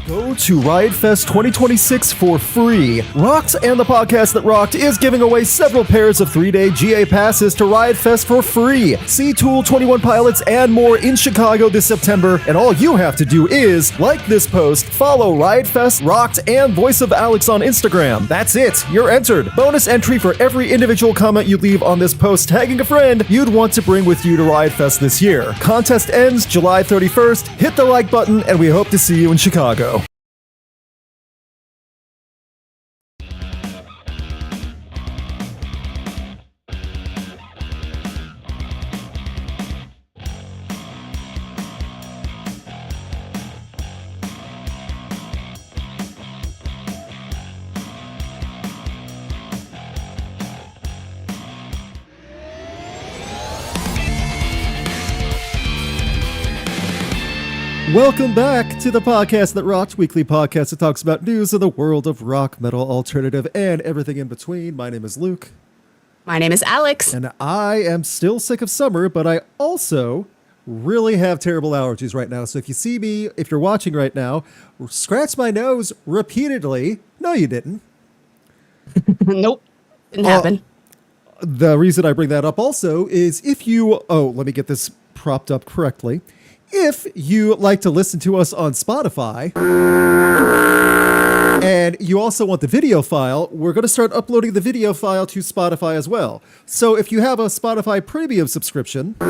Go to Riot Fest 2026 for free. Rocked and the Podcast That Rocked is giving away several pairs of 3-day GA passes to Riot Fest for free. See Tool, 21 Pilots, and more in Chicago this September, and all you have to do is like this post, follow Riot Fest, Rocked, and Voice of Alex on Instagram. That's it. You're entered. Bonus entry for every individual comment you leave on this post tagging a friend you'd want to bring with you to Riot Fest this year. Contest ends July 31st. Hit the like button, and we hope to see you in Chicago. Welcome back to the Podcast That Rocked, weekly podcast that talks about news in the world of rock, metal, alternative, and everything in between. My name is Luke. My name is Alex. And I am still sick of summer, but I also really have terrible allergies right now. So if you see me, if you're watching right now, scratch my nose repeatedly. No, you didn't. Nope. Didn't happen. The reason I bring that up also is if you... Oh, let me get this propped up correctly. If you like to listen to us on Spotify, and you also want the video file, we're going to start uploading the video file to Spotify as well. So if you have a Spotify premium subscription, you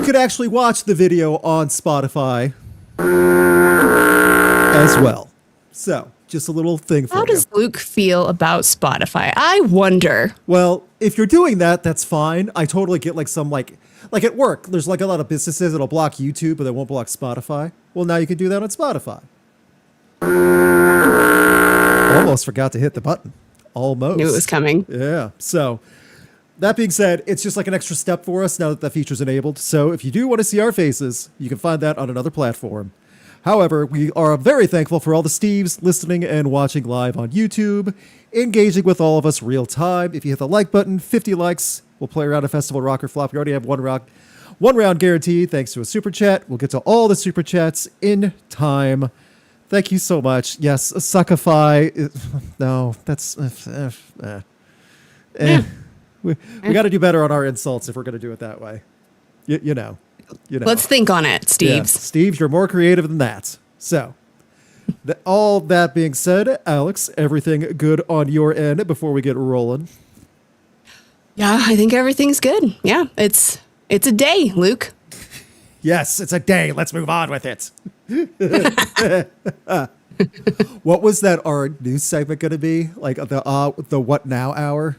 could actually watch the video on Spotify as well. So just a little thing for you. How does Luke feel about Spotify? I wonder. Well, if you're doing that, that's fine. I totally get some like at work, there's a lot of businesses that'll block YouTube, but they won't block Spotify. Well, now you can do that on Spotify. Almost forgot to hit the button. Almost. Knew it was coming. Yeah. So that being said, it's just like an extra step for us now that that feature's enabled. So if you do want to see our faces, you can find that on another platform. However, we are very thankful for all the Steves listening and watching live on YouTube, engaging with all of us real time. If you hit the like button, 50 likes, we'll play around a festival rock or flop. We already have one round guaranteed thanks to a super chat. We'll get to all the super chats in time. Thank you so much. Yes, Suckify. No, that's... We got to do better on our insults if we're going to do it that way. You know. Let's think on it, Steve. Yeah, Steve, you're more creative than that. So, all that being said, Alex, everything good on your end before we get rolling? Yeah, I think everything's good. Yeah, it's a day, Luke. Yes, it's a day. Let's move on with it. What was that our news segment going to be? Like the What Now hour?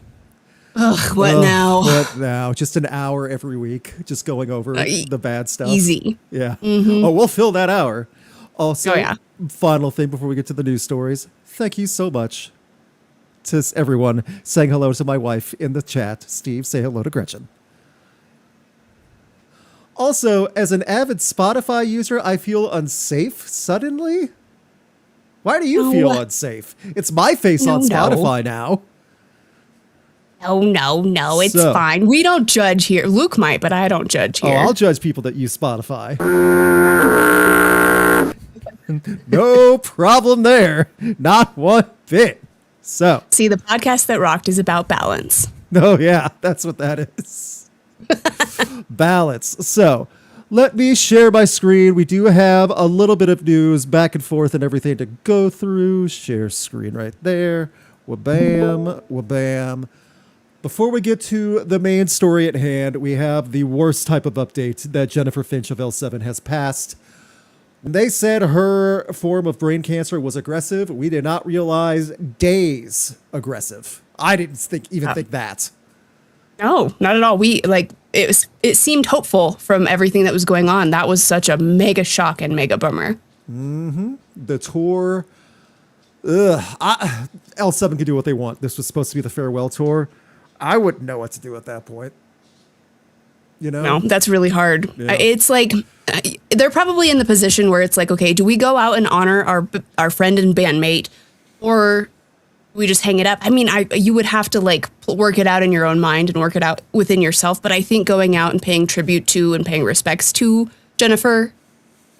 Ugh, what now? What now? Just an hour every week, just going over the bad stuff. Easy. Yeah. Mm-hmm. Oh, we'll fill that hour. Also, final thing before we get to the news stories. Thank you so much to everyone saying hello to my wife in the chat. Steve, say hello to Gretchen. Also, as an avid Spotify user, I feel unsafe suddenly. Why do you feel unsafe? It's my face on Spotify now. No, it's fine. We don't judge here. Luke might, but I don't judge here. Oh, I'll judge people that use Spotify. No problem there. Not one bit. So, see, the Podcast That Rocked is about balance. Oh, yeah, that's what that is. Balance. So, let me share my screen. We do have a little bit of news back and forth and everything to go through. Share screen right there. Wabam, wabam. Before we get to the main story at hand, we have the worst type of update that Jennifer Finch of L7 has passed. They said her form of brain cancer was aggressive. We did not realize days aggressive. I didn't think that. No, not at all. It seemed hopeful from everything that was going on. That was such a mega shock and mega bummer. Mm-hmm. The tour. L7 can do what they want. This was supposed to be the farewell tour. I wouldn't know what to do at that point. You know? No, that's really hard. Yeah. It's like they're probably in the position where it's like, okay, do we go out and honor our friend and bandmate, or we just hang it up? I mean, you would have to work it out in your own mind and work it out within yourself. But I think going out and paying tribute to and paying respects to Jennifer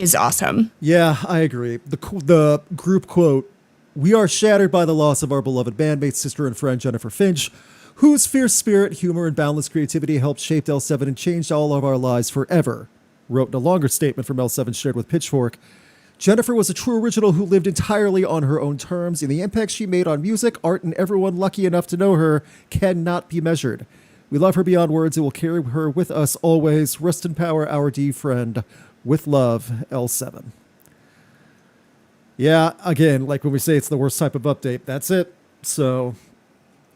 is awesome. Yeah, I agree. The group quote, "We are shattered by the loss of our beloved bandmate, sister, and friend Jennifer Finch, whose fierce spirit, humor, and boundless creativity helped shape L7 and changed all of our lives forever," wrote in a longer statement from L7 shared with Pitchfork. "Jennifer was a true original who lived entirely on her own terms, and the impact she made on music, art, and everyone lucky enough to know her cannot be measured. We love her beyond words and will carry her with us always. Rest in power, our dear friend. With love, L7." Yeah, again, like when we say it's the worst type of update, that's it. So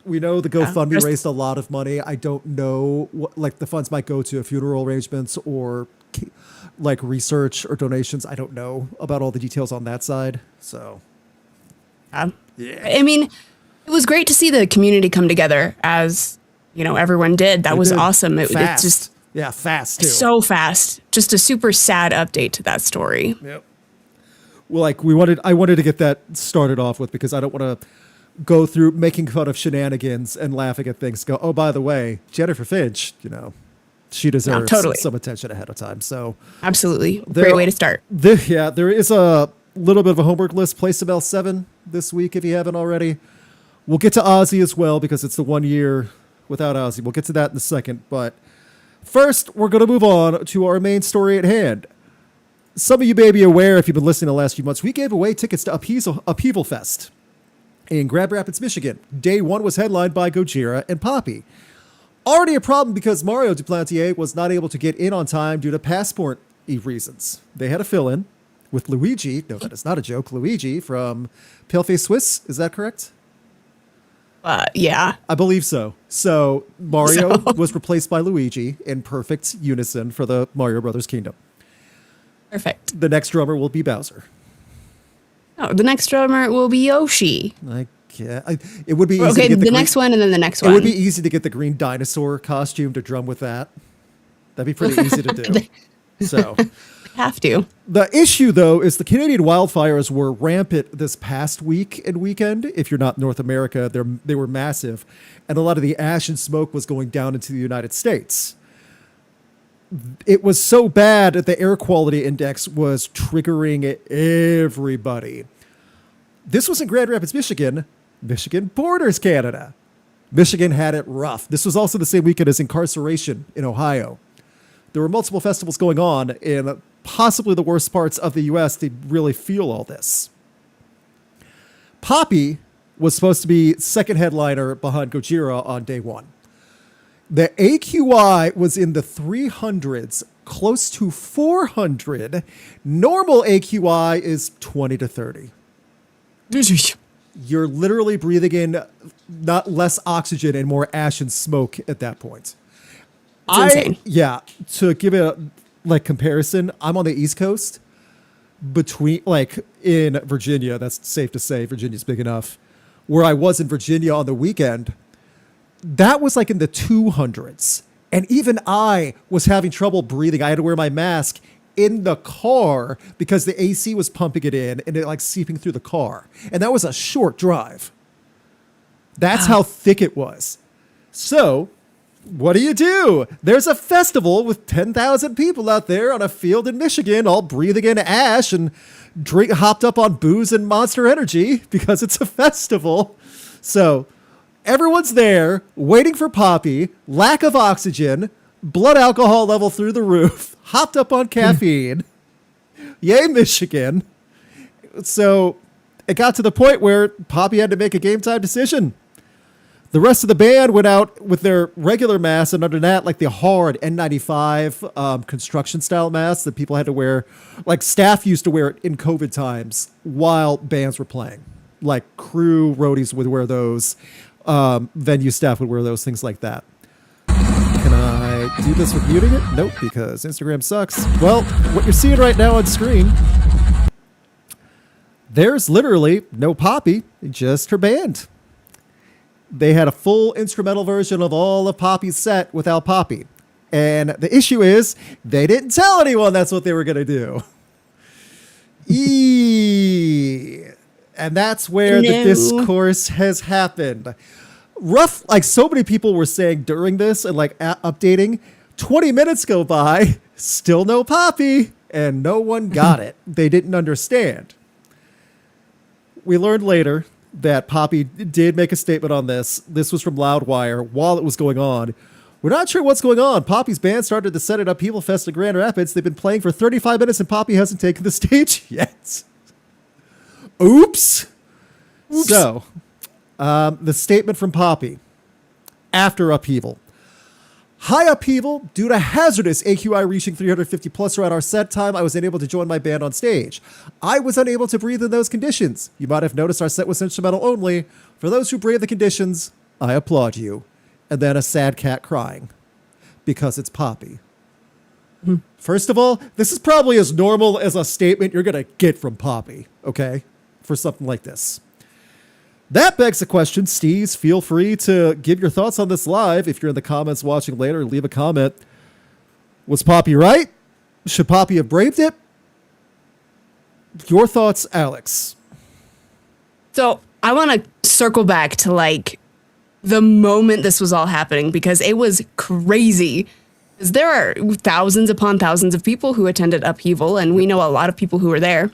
we know the GoFundMe raised a lot of money. I don't know what, like, the funds might go to funeral arrangements or like research or donations. I don't know about all the details on that side. So, yeah. I mean, it was great to see the community come together as, everyone did. That was awesome. It's just fast too. So fast. Just a super sad update to that story. Yep. Well, like I wanted to get that started off with because I don't want to go through making fun of shenanigans and laughing at things. Go, oh, by the way, Jennifer Finch, she deserves some attention ahead of time. So absolutely, great way to start. There is a little bit of a homework list. Play some L7 this week if you haven't already. We'll get to Ozzy as well because it's the 1 year without Ozzy. We'll get to that in a second, but first we're going to move on to our main story at hand. Some of you may be aware, if you've been listening the last few months, we gave away tickets to Upheaval Fest in Grand Rapids, Michigan. Day one was headlined by Gojira and Poppy. Already a problem because Mario Duplantier was not able to get in on time due to passport reasons. They had a fill-in with Luigi. No, that is not a joke. Luigi from Paleface Swiss. Is that correct? Yeah. I believe so. So Mario was replaced by Luigi in perfect unison for the Mario Brothers Kingdom. Perfect. The next drummer will be Bowser. Oh, the next drummer will be Yoshi. It would be easy to get the next one and then the next one. It would be easy to get the green dinosaur costume to drum with that. That'd be pretty easy to do. So have to. The issue, though, is the Canadian wildfires were rampant this past week and weekend. If you're not North America, they were massive. And a lot of the ash and smoke was going down into the United States. It was so bad that the air quality index was triggering everybody. This was in Grand Rapids, Michigan. Michigan borders Canada. Michigan had it rough. This was also the same weekend as Incarceration in Ohio. There were multiple festivals going on in possibly the worst parts of the U.S. to really feel all this. Poppy was supposed to be second headliner behind Gojira on day one. The AQI was in the 300s, close to 400. Normal AQI is 20 to 30. You're literally breathing in not less oxygen and more ash and smoke at that point. It's insane. Yeah, to give it a comparison, I'm on the East Coast in Virginia. That's safe to say. Virginia's big enough. Where I was in Virginia on the weekend, that was in the 200s. And even I was having trouble breathing. I had to wear my mask in the car because the AC was pumping it in and it seeping through the car. And that was a short drive. That's how thick it was. So what do? There's a festival with 10,000 people out there on a field in Michigan, all breathing in ash and hopped up on booze and Monster Energy because it's a festival. So everyone's there waiting for Poppy, lack of oxygen, blood alcohol level through the roof, hopped up on caffeine. Yay, Michigan. So it got to the point where Poppy had to make a game time decision. The rest of the band went out with their regular masks, and under that, the hard N95 construction style masks that people had to wear. Staff used to wear it in COVID times while bands were playing. Crew roadies would wear those. Venue staff would wear those, things like that. Can I do this with muting it? Nope, because Instagram sucks. Well, what you're seeing right now on screen, there's literally no Poppy, just her band. They had a full instrumental version of all of Poppy's set without Poppy. And the issue is they didn't tell anyone that's what they were going to do. And that's where the discourse has happened. So many people were saying during this and updating, 20 minutes go by, still no Poppy. and no one got it. They didn't understand. We learned later that Poppy did make a statement on this. This was from Loudwire while it was going on. We're not sure what's going on. Poppy's band started to set it up Upheaval Fest in Grand Rapids. They've been playing for 35 minutes and Poppy hasn't taken the stage yet. Oops. So, the statement from Poppy after Upheaval. Hi, Upheaval. Due to hazardous AQI reaching 350 plus around our set time, I was unable to join my band on stage. I was unable to breathe in those conditions. You might have noticed our set was instrumental only. For those who brave the conditions, I applaud you. And then a sad cat crying. Because it's Poppy. First of all, this is probably as normal as a statement you're going to get from Poppy, okay? For something like this. That begs the question. Steez, feel free to give your thoughts on this live. If you're in the comments watching later, leave a comment. Was Poppy right? Should Poppy have braved it? Your thoughts, Alex. So I want to circle back to like the moment this was all happening, because it was crazy. Because there are thousands upon thousands of people who attended Upheaval, and we know a lot of people who were there.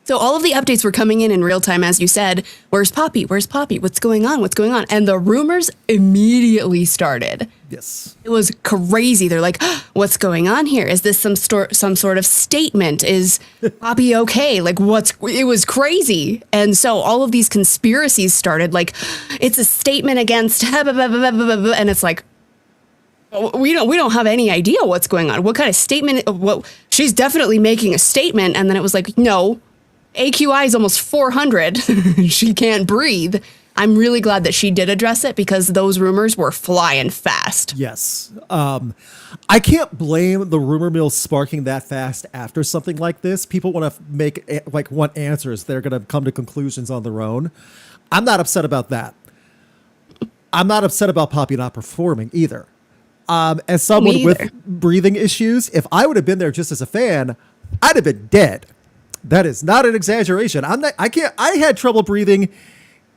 So all of the updates were coming in real time, as you said. Where's Poppy? Where's Poppy? What's going on? What's going on? And the rumors immediately started. Yes. It was crazy. They're like, what's going on here? Is this some sort of statement? Is Poppy okay? Like, it was crazy. And so all of these conspiracies started, like, it's a statement against, and it's like, we don't have any idea what's going on. What kind of statement? Well, she's definitely making a statement. And then it was like, no. AQI is almost 400. She can't breathe. I'm really glad that she did address it, because those rumors were flying fast. Yes. I can't blame the rumor mill sparking that fast after something like this. People want to want answers. They're going to come to conclusions on their own. I'm not upset about that. I'm not upset about Poppy not performing either. As someone with breathing issues, if I would have been there just as a fan, I'd have been dead. That is not an exaggeration. I had trouble breathing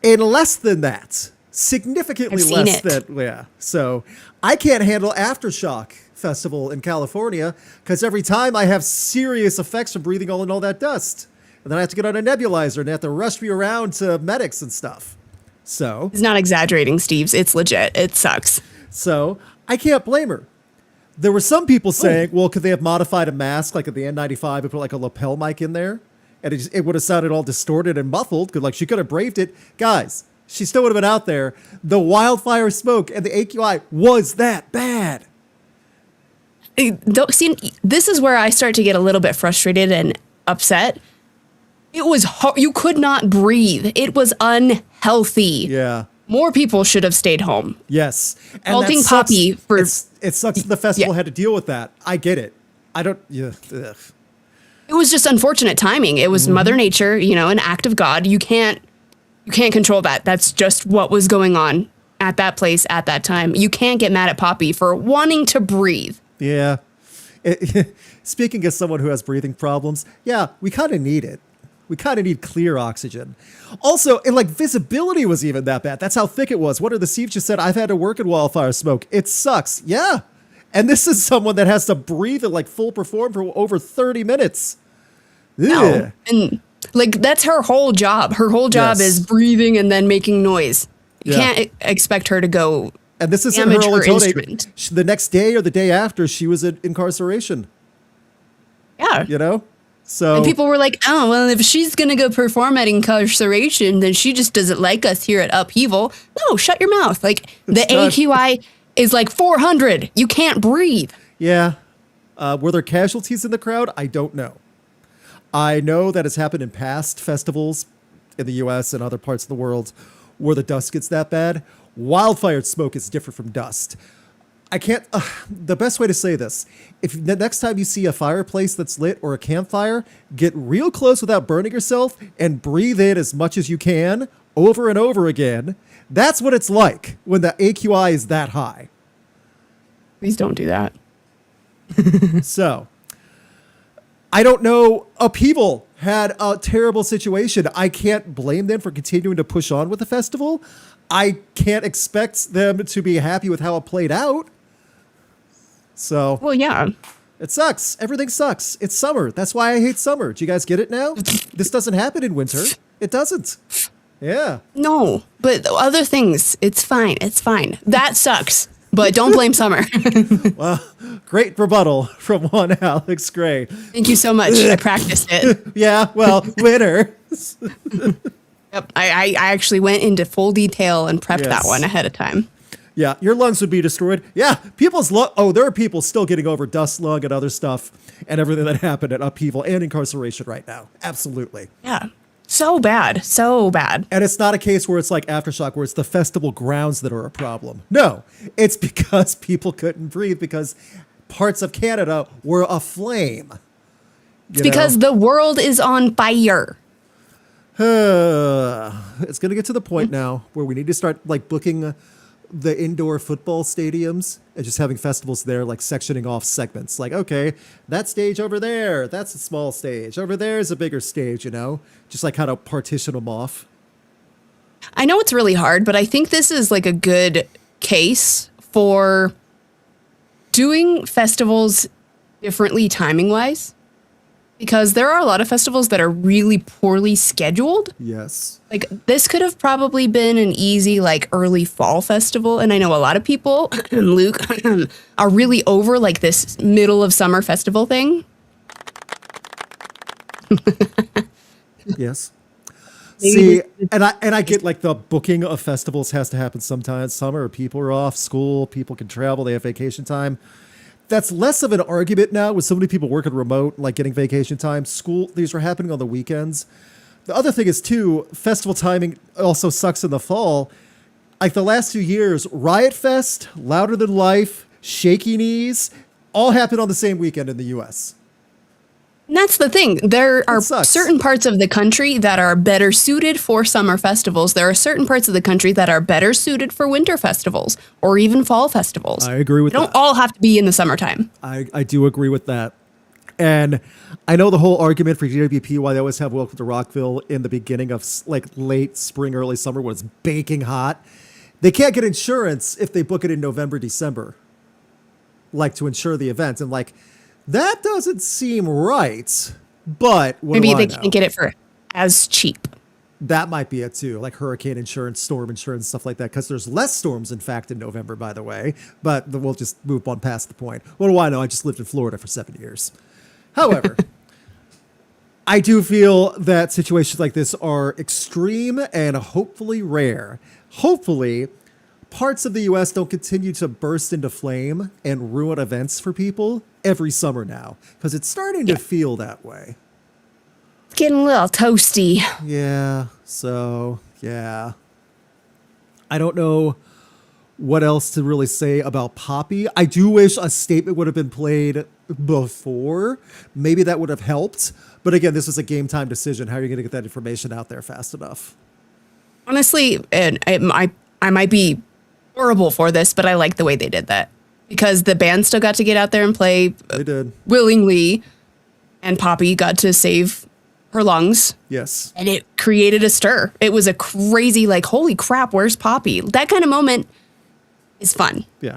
in less than that. Significantly less than, yeah. So I can't handle Aftershock Festival in California, because every time I have serious effects from breathing all that dust. And then I have to get on a nebulizer and they have to rush me around to medics and stuff. So it's not exaggerating, Steves. It's legit. It sucks. So I can't blame her. There were some people saying, well, could they have modified a mask like at the N95 and put like a lapel mic in there? And it would have sounded all distorted and muffled, because like she could have braved it. Guys, she still would have been out there. The wildfire smoke and the AQI was that bad. See, this is where I start to get a little bit frustrated and upset. It was you could not breathe. It was unhealthy. Yeah. More people should have stayed home. Yes. And faulting Poppy for it sucks the festival had to deal with that. I get it. I don't. Yeah. Ugh. It was just unfortunate timing. It was Mother Nature, an act of God. You can't control that. That's just what was going on at that place at that time. You can't get mad at Poppy for wanting to breathe. Yeah. Speaking as someone who has breathing problems, yeah, we kind of need it. We kind of need clear oxygen. Also, and like visibility was even that bad. That's how thick it was. One of the Steve just said, I've had to work in wildfire smoke. It sucks. Yeah. And this is someone that has to breathe and like full perform for over 30 minutes. No. And like, that's her whole job. Her whole job is breathing and then making noise. You can't expect her to go. And this isn't her only instrument. The next day or the day after, she was in incarceration. Yeah. So, and people were like, oh, well, if she's going to go perform at incarceration, then she just doesn't like us here at Upheaval. No, shut your mouth. Like, the AQI is like 400. You can't breathe. Yeah. Were there casualties in the crowd? I don't know. I know that has happened in past festivals in the U.S. and other parts of the world where the dust gets that bad. Wildfire smoke is different from dust. I can't, the best way to say this, if the next time you see a fireplace that's lit or a campfire, get real close without burning yourself and breathe in as much as you can over and over again. That's what it's like when the AQI is that high. Please don't do that. So, I don't know. Upheaval had a terrible situation. I can't blame them for continuing to push on with the festival. I can't expect them to be happy with how it played out. So, well, yeah. It sucks. Everything sucks. It's summer. That's why I hate summer. Do you guys get it now? This doesn't happen in winter. It doesn't. Yeah. No, but other things, it's fine. It's fine. That sucks. But don't blame summer. Well, great rebuttal from one Alex Gray. Thank you so much. I practiced it. Yeah, well, winter. Yep. I actually went into full detail and prepped that Yes. one ahead of time. Yeah, your lungs would be destroyed. Yeah, there are people still getting over dust lung and other stuff and everything that happened at Upheaval and incarceration right now. Absolutely. Yeah. So bad. So bad. And it's not a case where it's like Aftershock, where it's the festival grounds that are a problem. No, it's because people couldn't breathe because parts of Canada were aflame. It's because the world is on fire. It's going to get to the point now where we need to start like booking the indoor football stadiums and just having festivals there, like sectioning off segments. Like, okay, that stage over there, that's a small stage. Over there is a bigger stage, just like kind of partition them off. I know it's really hard, but I think this is like a good case for doing festivals differently timing wise. Because there are a lot of festivals that are really poorly scheduled. Yes. Like this could have probably been an easy like early fall festival. And I know a lot of people, Luke, are really over like this middle of summer festival thing. Yes. See, and I get like the booking of festivals has to happen sometimes. Summer, people are off school, people can travel, they have vacation time. That's less of an argument now with so many people working remote, like getting vacation time. These are happening on the weekends. The other thing is, too, festival timing also sucks in the fall. Like the last 2 years, Riot Fest, Louder Than Life, Shaky Knees, all happened on the same weekend in the U.S. And that's the thing. There are sucks. certain parts of the country that are better suited for summer festivals. There are certain parts of the country that are better suited for winter festivals or even fall festivals. I agree with that. They don't all have to be in the summertime. I do agree with that. And I know the whole argument for GWP, why they always have Welcome to Rockville in the beginning of like late spring, early summer when it's baking hot. They can't get insurance if they book it in November, December, like to insure the event. And like, that doesn't seem right, but maybe they can't get it for as cheap. That might be it too, like hurricane insurance, storm insurance, stuff like that, because there's less storms, in fact, in November, by the way. But we'll just move on past the point. What do I know? I just lived in Florida for 7 years. However, I do feel that situations like this are extreme and hopefully rare. Hopefully, parts of the U.S. don't continue to burst into flame and ruin events for people every summer now, because it's starting to feel that way. It's getting a little toasty. Yeah, so, yeah. I don't know what else to really say about Poppy. I do wish a statement would have been played before. Maybe that would have helped. But again, this was a game time decision. How are you going to get that information out there fast enough? Honestly, and I might be horrible for this, but I like the way they did that. Because the band still got to get out there and play They did. willingly, and Poppy got to save her lungs. Yes. And it created a stir. It was a crazy, like, holy crap, where's Poppy? That kind of moment is fun. Yeah.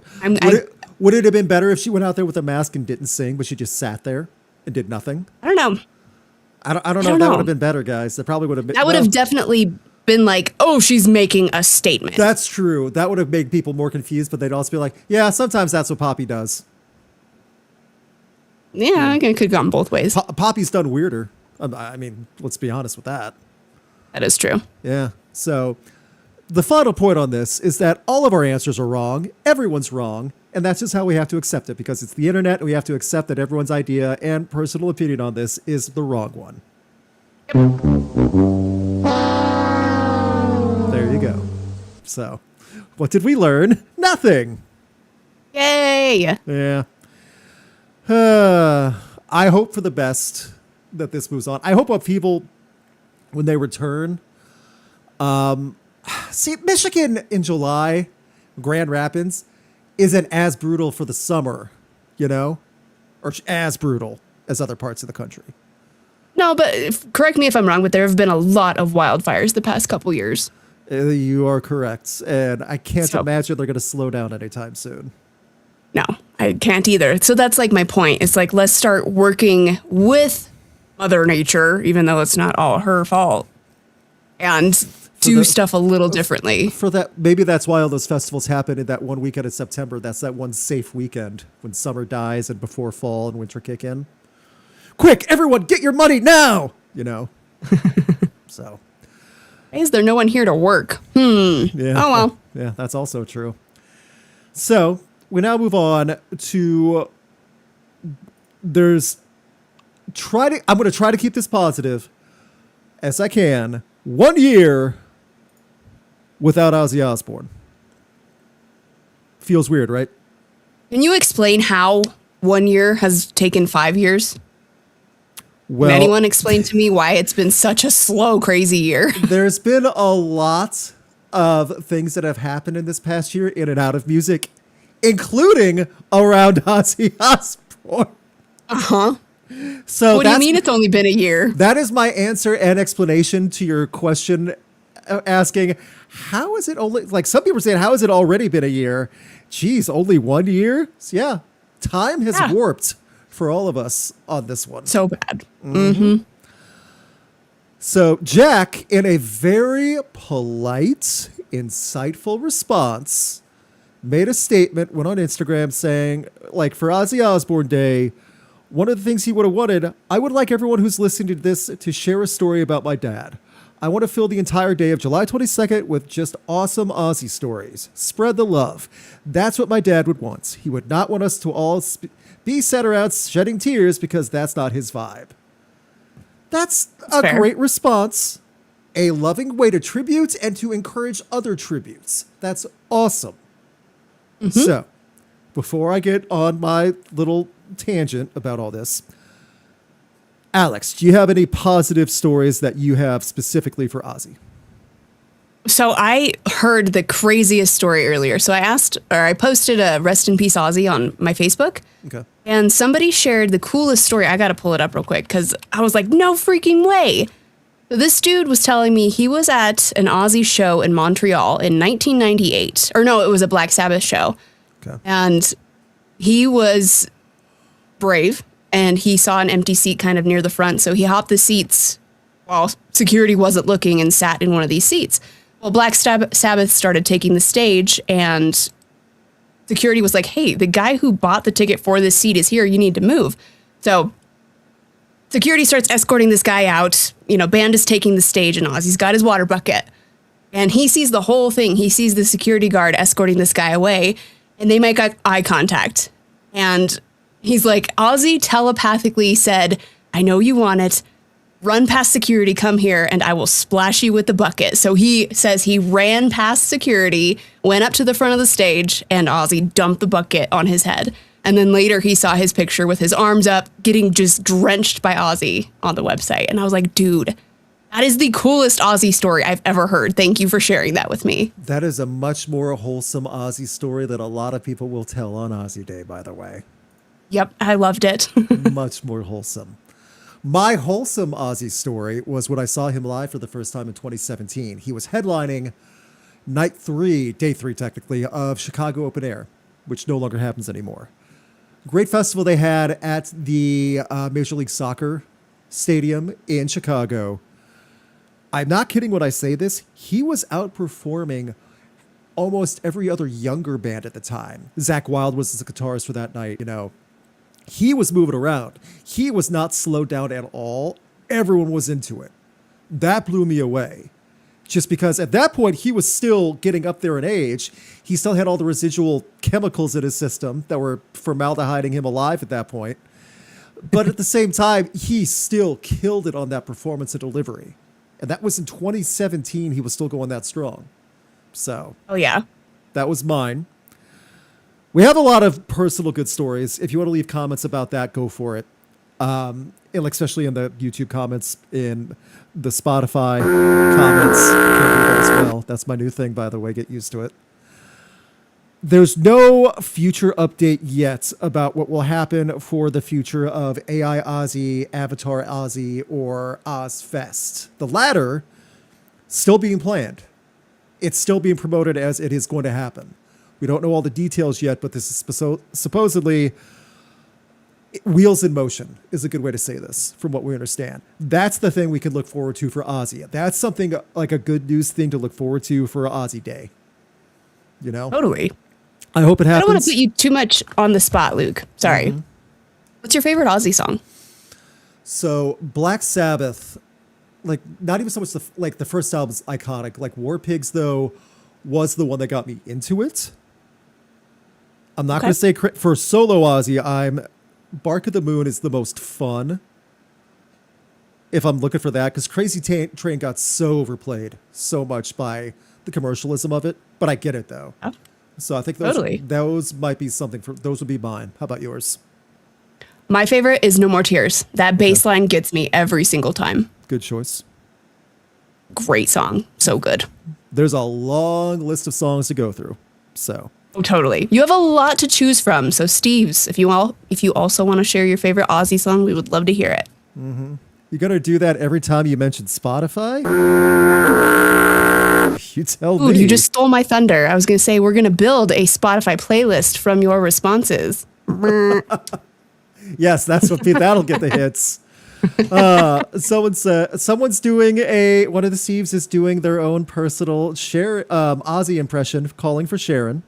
Would it have been better if she went out there with a mask and didn't sing, but she just sat there and did nothing? I don't know. I don't know if that would have been better, guys. That probably would have been. That would have definitely been like, oh, she's making a statement. That's true. That would have made people more confused, but they'd also be like, yeah, sometimes that's what Poppy does. Yeah, it could have gone both ways. Poppy's done weirder. I mean, let's be honest with that. That is true. Yeah. So the final point on this is that all of our answers are wrong. Everyone's wrong. And that's just how we have to accept it, because it's the internet and we have to accept that everyone's idea and personal opinion on this is the wrong one. There you go. So what did we learn? Nothing. Yay. Yeah. I hope for the best that this moves on. I hope Upheaval, when they return, see, Michigan in July, Grand Rapids, isn't as brutal for the summer, or as brutal as other parts of the country. No, but correct me if I'm wrong, but there have been a lot of wildfires the past couple years. You are correct. And I can't imagine they're going to slow down anytime soon. No, I can't either. So that's like my point. It's like, let's start working with Mother Nature, even though it's not all her fault, and do stuff a little differently. For that, maybe that's why all those festivals happen in that one weekend in September. That's that one safe weekend when summer dies and before fall and winter kick in. Quick, everyone, get your money now! You know? So. Why is there no one here to work? Yeah. Oh, well. Yeah, that's also true. So we now move on to I'm going to try to keep this positive as I can. 1 year without Ozzy Osbourne. Feels weird, right? Can you explain how 1 year has taken 5 years? Well, Can anyone explain to me why it's been such a slow, crazy year? There's been a lot of things that have happened in this past year in and out of music, including around Ozzy Osbourne. Uh-huh. So what do you mean it's only been a year? That is my answer and explanation to your question asking, how is it only, like some people are saying, how has it already been a year? Geez, only 1 year? So yeah, time has warped for all of us on this one. So bad. Mm-hmm. So Jack, in a very polite, insightful response, made a statement, went on Instagram saying, like, for Ozzy Osbourne Day, one of the things he would have wanted, I would like everyone who's listening to this to share a story about my dad. I want to fill the entire day of July 22nd with just awesome Ozzy stories. Spread the love. That's what my dad would want. He would not want us to all be sat around shedding tears because that's not his vibe. That's a fair. Great response. A loving way to tribute and to encourage other tributes. That's awesome. Mm-hmm. So, before I get on my little tangent about all this, Alex, do you have any positive stories that you have specifically for Ozzy? So I heard the craziest story earlier. So I posted a rest in peace Ozzy on my Facebook. Okay. And somebody shared the coolest story. I got to pull it up real quick because I was like, no freaking way. So this dude was telling me he was at an Ozzy show in Montreal in 1998. Or no, it was a Black Sabbath show. Okay. And he was brave and he saw an empty seat kind of near the front. So he hopped the seats while security wasn't looking and sat in one of these seats. Well, Black Sabbath started taking the stage and security was like, hey, the guy who bought the ticket for this seat is here. You need to move. So security starts escorting this guy out. You know, band is taking the stage and Ozzy's got his water bucket. And he sees the whole thing. He sees the security guard escorting this guy away and they make eye contact. And he's like, Ozzy telepathically said, I know you want it. Run past security, come here, and I will splash you with the bucket. So he says he ran past security, went up to the front of the stage, and Ozzy dumped the bucket on his head. And then later he saw his picture with his arms up, getting just drenched by Ozzy on the website. And I was like, dude, that is the coolest Ozzy story I've ever heard. Thank you for sharing that with me. That is a much more wholesome Ozzy story that a lot of people will tell on Ozzy Day, by the way. Yep, I loved it. Much more wholesome. My wholesome Ozzy story was when I saw him live for the first time in 2017. He was headlining day three technically, of Chicago Open Air, which no longer happens anymore. Great festival they had at the Major League Soccer stadium in Chicago. I'm not kidding when I say this. He was outperforming almost every other younger band at the time. Zakk Wylde was the guitarist for that night, you know. He was moving around. He was not slowed down at all. Everyone was into it. That blew me away. Just because at that point, he was still getting up there in age. He still had all the residual chemicals in his system that were formaldehyding him alive at that point. But at the same time, he still killed it on that performance and delivery. And that was in 2017. He was still going that strong. So. Oh, yeah. That was mine. We have a lot of personal good stories. If you want to leave comments about that, go for it. Especially in the YouTube comments, in the Spotify comments, can do that as well. That's my new thing, by the way. Get used to it. There's no future update yet about what will happen for the future of AI Ozzy, Avatar Ozzy, or Ozfest. The latter still being planned. It's still being promoted as it is going to happen. We don't know all the details yet, but this is supposedly wheels in motion is a good way to say this from what we understand. That's the thing we can look forward to for Ozzy. That's something like a good news thing to look forward to for Ozzy Day. You know? Totally. I hope it happens. I don't want to put you too much on the spot, Luke. Sorry. Mm-hmm. What's your favorite Ozzy song? So Black Sabbath, like not even so much the first album's iconic. Like War Pigs though was the one that got me into it. I'm not going to say for solo Ozzy, Bark of the Moon is the most fun. If I'm looking for that, because Crazy Train got so overplayed so much by the commercialism of it, but I get it though. Oh. So I think those might be something those would be mine. How about yours? My favorite is No More Tears. That bass line gets me every single time. Good choice. Great song. So good. There's a long list of songs to go through. So. Oh, totally. You have a lot to choose from. So, Steves, if you also want to share your favorite Ozzy song, we would love to hear it. Mm-hmm. You got to do that every time you mention Spotify? You tell me. You just stole my thunder. I was going to say we're going to build a Spotify playlist from your responses. Yes, that'll get the hits. Someone's doing one of the Steves is doing their own personal Ozzy impression, calling for Sharon.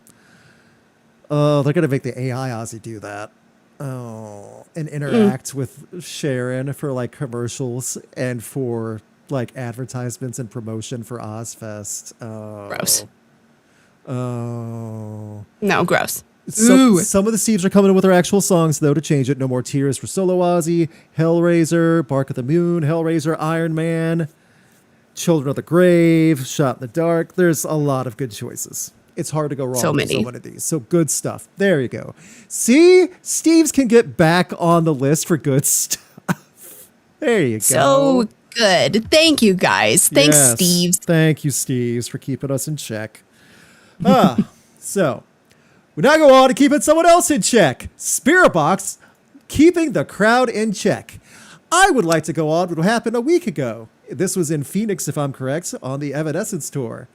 They're going to make the AI Ozzy do that. And interact with Sharon for like commercials and for like advertisements and promotion for Ozfest. Gross. Oh. No, gross. Some of the Steves are coming in with their actual songs, though, to change it. No More Tears for solo Ozzy, Hellraiser, Bark of the Moon, Hellraiser, Iron Man, Children of the Grave, Shot in the Dark. There's a lot of good choices. It's hard to go wrong with so many of these. So good stuff. There you go. See? Steves can get back on the list for good stuff. There you go. So good. Thank you, guys. Thanks, Steves. Thank you, Steves, for keeping us in check. So we now go on to keeping someone else in check. Spiritbox, keeping the crowd in check. I would like to go on with what happened a week ago. This was in Phoenix, if I'm correct, on the Evanescence tour.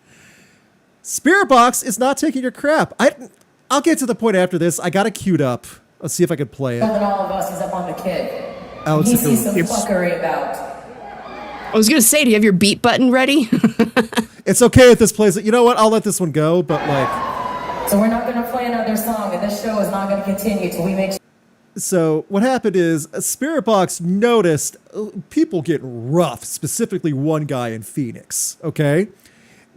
Spiritbox is not taking your crap. I'll get to the point after this. I got it queued up. Let's see if I can play it. More than all of us, he's up on the kid. Alex, he sees some fuckery about. I was going to say, do you have your beat button ready? It's okay if this plays it. You know what? I'll let this one go, but like... So we're not going to play another song, and this show is not going to continue till we make sure. So what happened is Spiritbox noticed people getting rough, specifically one guy in Phoenix, okay?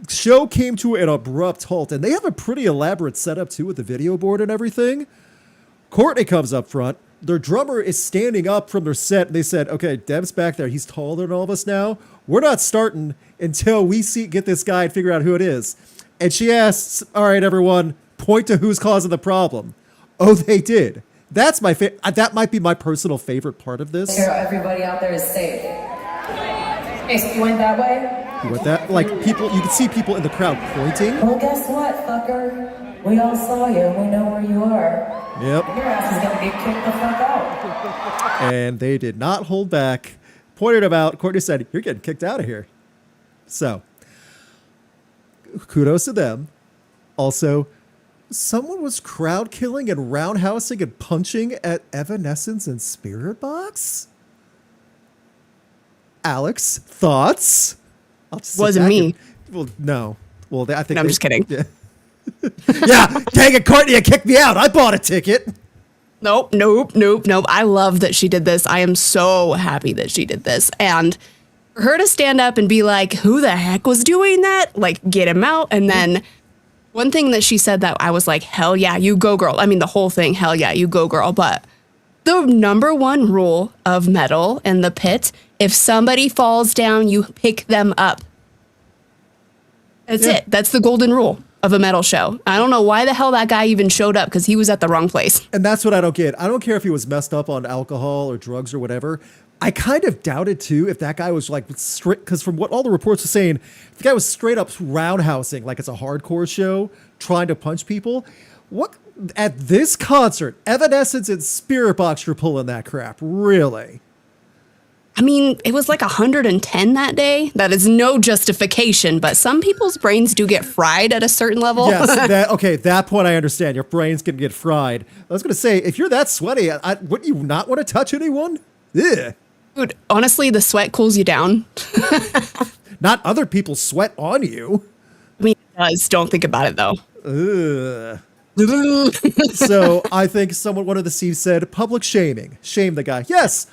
Show came to an abrupt halt, and they have a pretty elaborate setup, too, with the video board and everything. Courtney comes up front. Their drummer is standing up from their set, and they said, okay, Deb's back there. He's taller than all of us now. We're not starting until we get this guy and figure out who it is. And she asks, all right, everyone, point to who's causing the problem. Oh, they did. That's that might be my personal favorite part of this. Here, everybody out there is safe. Hey, so you went that way? You went that? Like, people, you can see people in the crowd pointing. Well, guess what, fucker? We all saw you, and we know where you are. Yep. Your ass is gonna get kicked the fuck out. And they did not hold back. Pointed him out. Courtney said, you're getting kicked out of here. So, kudos to them. Also, someone was crowd killing and roundhousing and punching at Evanescence and Spiritbox? Alex, thoughts? Wasn't me. Well, no. Well, I think I'm just kidding. Yeah. Yeah, dang it, Courtney, you kicked me out. I bought a ticket. Nope. I love that she did this. I am so happy that she did this. And for her to stand up and be like, who the heck was doing that? Like, get him out. And then one thing that she said that I was like, hell yeah, you go, girl. I mean, the whole thing, hell yeah, you go, girl. But the number one rule of metal in the pit, if somebody falls down, you pick them up. That's it. That's the golden rule of a metal show. I don't know why the hell that guy even showed up, because he was at the wrong place. And that's what I don't get. I don't care if he was messed up on alcohol or drugs or whatever. I kind of doubted, too, if that guy was like strict, because from what all the reports are saying, the guy was straight up roundhousing like it's a hardcore show, trying to punch people. What at this concert, Evanescence and Spiritbox are pulling that crap. Really? I mean, it was like 110 that day. That is no justification, but some people's brains do get fried at a certain level. Yes, that point I understand. Your brain's going to get fried. I was going to say, if you're that sweaty, wouldn't you not want to touch anyone? Ugh. Dude, honestly, the sweat cools you down. Not other people's sweat on you. I mean, it does. Don't think about it, though. Ugh. So I think one of the Steves said public shaming. Shame the guy. Yes,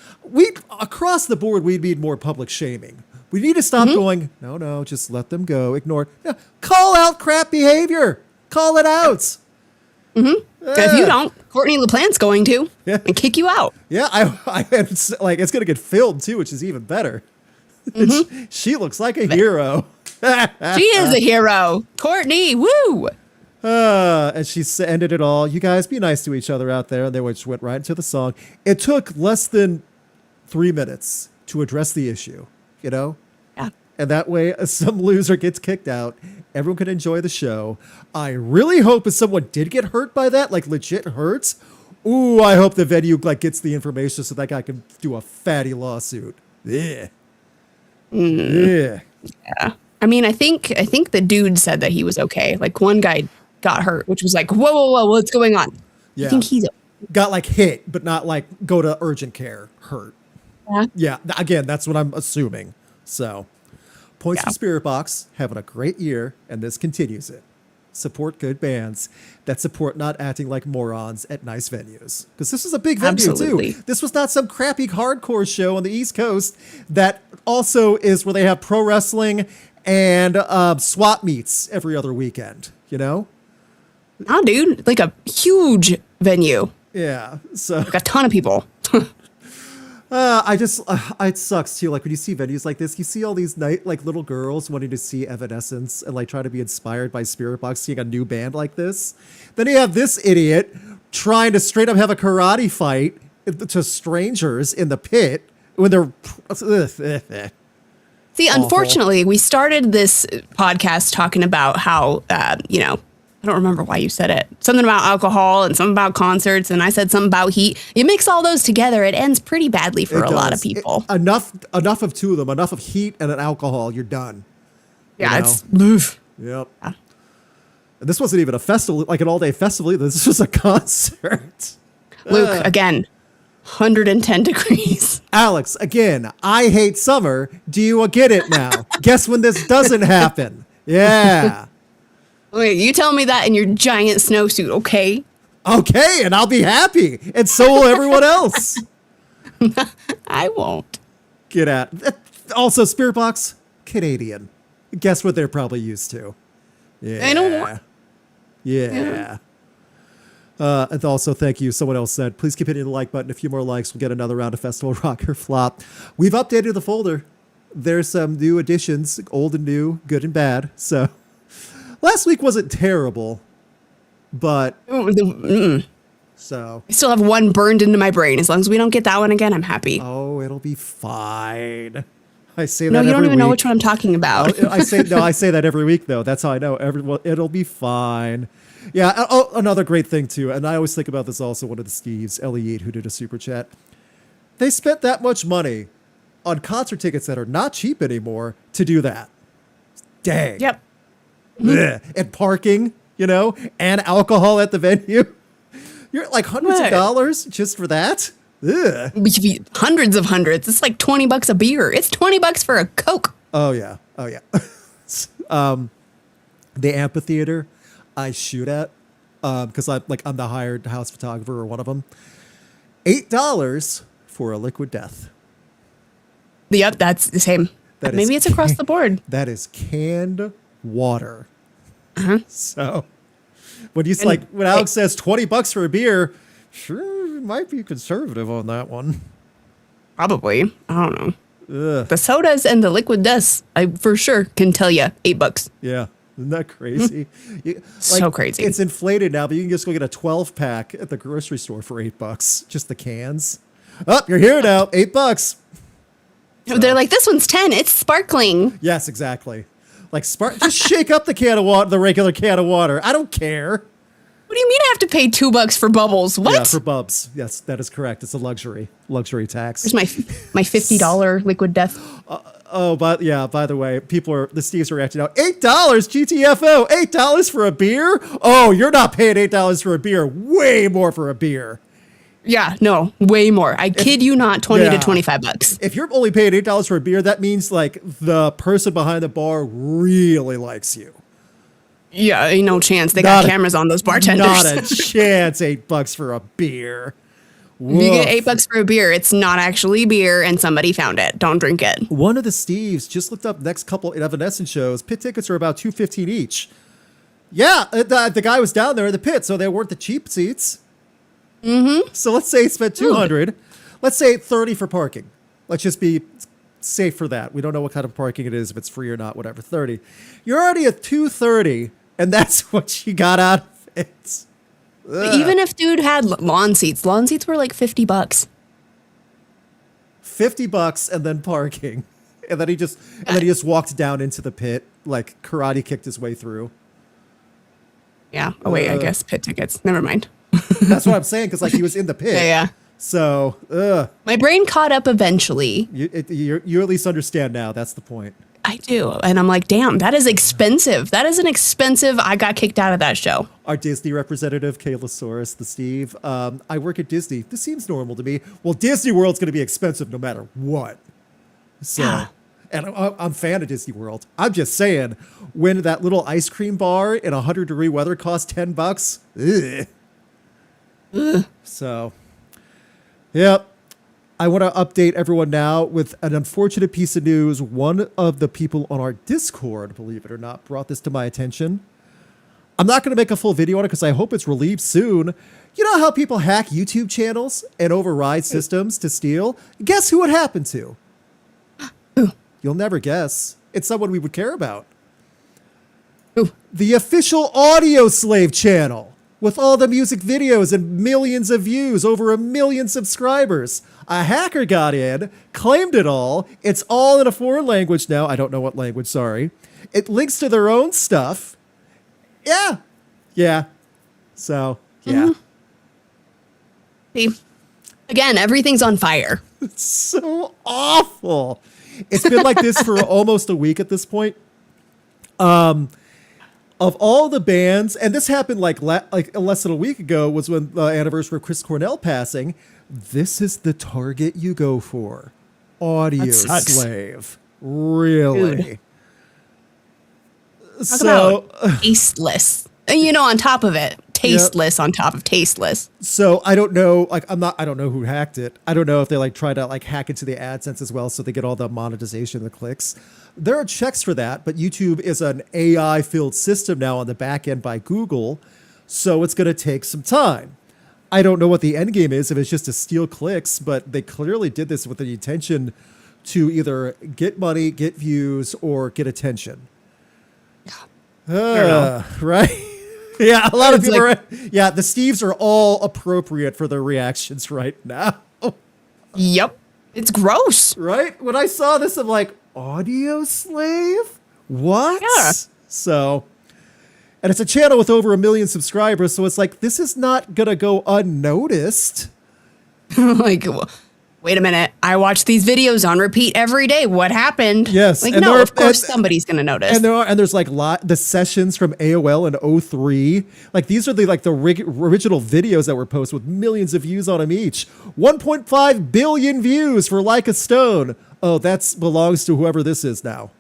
across the board we need more public shaming. We need to stop going, no, just let them go. Ignore. Yeah, call out crap behavior. Call it out. If you don't, Courtney LaPlante's going to and kick you out. Yeah, I like it's gonna get filmed too, which is even better. She looks like a hero. She is a hero. Courtney, woo! And she ended it all. You guys be nice to each other out there. And they just went right into the song. It took less than 3 minutes to address the issue, you know? Yeah. And that way, some loser gets kicked out. Everyone can enjoy the show. I really hope if someone did get hurt by that, like legit hurts, I hope the venue gets the information so that guy can do a fatty lawsuit. Yeah. Yeah. Yeah. I mean, I think the dude said that he was okay. Like one guy got hurt, which was like, whoa, what's going on? Yeah. I think he's got hit, but not go to urgent care hurt. Yeah. Yeah. Again, that's what I'm assuming. So points to Spiritbox, having a great year, and this continues it. Support good bands that support not acting like morons at nice venues. Because this was a big venue Absolutely. too. This was not some crappy hardcore show on the East Coast that also is where they have pro wrestling and swap meets every other weekend, you know? Oh, dude, like a huge venue. Yeah. So Like a ton of people. it sucks too. Like when you see venues like this, you see all these little girls wanting to see Evanescence and try to be inspired by Spiritbox, seeing a new band like this. Then you have this idiot trying to straight up have a karate fight to strangers in the pit when they're. See, Awful. Unfortunately, we started this podcast talking about how, I don't remember why you said it. Something about alcohol and something about concerts. And I said something about heat. You mix all those together, it ends pretty badly for a lot of people. Enough of two of them, enough of heat and an alcohol, you're done. Yeah, it's. Yep. Yeah. And this wasn't even a festival, like an all-day festival either. This was a concert. Luke, again, 110 degrees. Alex, again, I hate summer. Do you get it now? Guess when this doesn't happen? Yeah. Wait, you tell me that in your giant snowsuit, okay? Okay, and I'll be happy. And so will everyone else. I won't. Get at. Also, Spiritbox, Canadian. Guess what they're probably used to? Yeah. I don't want. Yeah. And also, thank you. Someone else said, please keep hitting the like button. A few more likes, we'll get another round of Festival Rock or Flop. We've updated the folder. There's some new additions, old and new, good and bad. So last week wasn't terrible, but so I still have one burned into my brain. As long as we don't get that one again, I'm happy. oh, it'll be fine. I say that. No, you every don't even week. know which one I'm talking about. I say that every week though. That's how I know. It'll be fine. Yeah. Oh, another great thing too, and I always think about this also. One of the Steves, Elliot, who did a super chat. They spent that much money on concert tickets that are not cheap anymore to do that. Dang. Yep. Ugh. And parking, and alcohol at the venue. You're like hundreds of dollars just for that. Ugh. Hundreds. It's like $20 a beer. It's $20 for a Coke. Oh yeah. The amphitheater I shoot at, because I'm the hired house photographer or one of them. $8 for a liquid death. Yep, that's the same. Maybe it's across the board. That is canned water. Uh-huh. So when when Alex says $20 for a beer, sure, might be conservative on that one. Probably. I don't know. Ugh. The sodas and the liquid deaths, I for sure can tell you $8. Yeah. Isn't that crazy? So crazy. It's inflated now, but you can just go get a 12-pack at the grocery store for $8. Just the cans. Oh, you're here now. $8. They're like, this one's 10. It's sparkling. Yes, exactly. Just shake up the can of water, the regular can of water. I don't care. What do you mean I have to pay $2 for bubbles? What? Yeah, for bubs. Yes, that is correct. It's a luxury tax. Here's my $50 liquid death. Oh, but yeah, by the way, the Steves are reacting out. $8 GTFO, $8 for a beer? Oh, you're not paying $8 for a beer. Way more for a beer. Yeah, no, way more. I kid you not, 20 to $25. If you're only paying $8 for a beer, that means like the person behind the bar really likes you. Yeah, ain't no chance. They got cameras on those bartenders. Not a chance. $8 for a beer. If you get $8 for a beer, it's not actually beer, and somebody found it. Don't drink it. One of the Steves just looked up next couple Evanescence shows. Pit tickets are about $2.15 each. Yeah, the guy was down there in the pit, so they weren't the cheap seats. Mm-hmm. So let's say he spent $200. Let's say $30 for parking. Let's just be safe for that. We don't know what kind of parking it is, if it's free or not. Whatever. $30. You're already at $230, and that's what you got out of it. Even if dude had lawn seats were like $50. $50 and then parking. And then he just walked down into the pit, like karate kicked his way through. Yeah. Oh wait, I guess pit tickets. Never mind. That's what I'm saying, because like he was in the pit. Yeah. So, my brain caught up eventually. You at least understand now. That's the point. I do. And I'm like, damn, that is expensive. That is an expensive. I got kicked out of that show. Our Disney representative, Kaylasaurus, the Steve. I work at Disney. This seems normal to me. Well, Disney World's going to be expensive no matter what. So, and I'm a fan of Disney World. I'm just saying, when that little ice cream bar in 100-degree weather costs $10, So, yep. I want to update everyone now with an unfortunate piece of news. One of the people on our Discord, believe it or not, brought this to my attention. I'm not going to make a full video on it because I hope it's relieved soon. You know how people hack YouTube channels and override systems to steal? Guess who it happened to? You'll never guess. It's someone we would care about. The official Audio Slave channel, with all the music videos and millions of views, over 1 million subscribers. A hacker got in, claimed it all. It's all in a foreign language now. I don't know what language, sorry. It links to their own stuff. Yeah. So, yeah. See, again, everything's on fire. It's so awful. It's been like this for almost a week at this point. Of all the bands, and this happened like less than a week ago, was when the anniversary of Chris Cornell passing. This is the target you go for. Audio Slave. Really? Dude. Talk about tasteless. You know, on top of it. Tasteless on top of tasteless. So I don't know, I don't know who hacked it. I don't know if they try to hack into the AdSense as well so they get all the monetization, the clicks. There are checks for that, but YouTube is an AI-filled system now on the back end by Google, so it's going to take some time. I don't know what the end game is, if it's just to steal clicks, but they clearly did this with the intention to either get money, get views, or get attention. Right? Yeah, a lot of people the Steves are all appropriate for their reactions right now. Yep. It's gross. Right? When I saw this, I'm like, Audio Slave? What? Yeah. So, and it's a channel with over 1 million subscribers, so it's like, this is not going to go unnoticed. Wait a minute. I watch these videos on repeat every day. What happened? Yes. No, of course somebody's going to notice. And there's the sessions from AOL in 03. These are the original videos that were posted with millions of views on them each. 1.5 billion views for Like a Stone. Oh, that belongs to whoever this is now.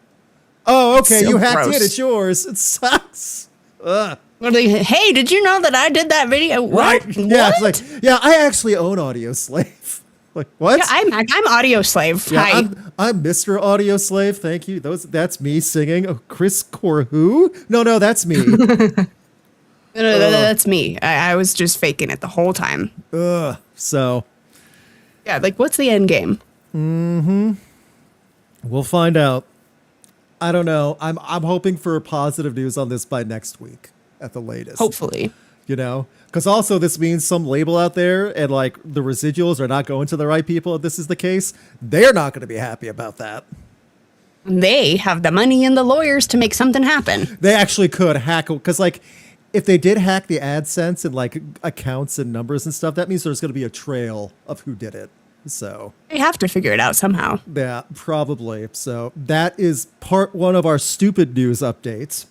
Oh, okay. So you hacked gross. it. It's yours. It sucks. Hey, did you know that I did that video? What? Right. Yeah, What? I actually own Audio Slave. What? Yeah, I'm Audio Slave. Yeah, Hi. I'm Mr. Audio Slave. Thank you. That's me singing. Oh, Chris Corhu? No, that's me. No, that's me. I was just faking it the whole time. So. Yeah, what's the end game? We'll find out. I don't know. I'm hoping for positive news on this by next week at the latest. Hopefully. Because also this means some label out there and the residuals are not going to the right people. If this is the case, they're not going to be happy about that. They have the money and the lawyers to make something happen. They actually could hack, because if they did hack the AdSense and like accounts and numbers and stuff, that means there's going to be a trail of who did it. So They have to figure it out somehow. yeah, probably. So that is part one of our stupid news updates.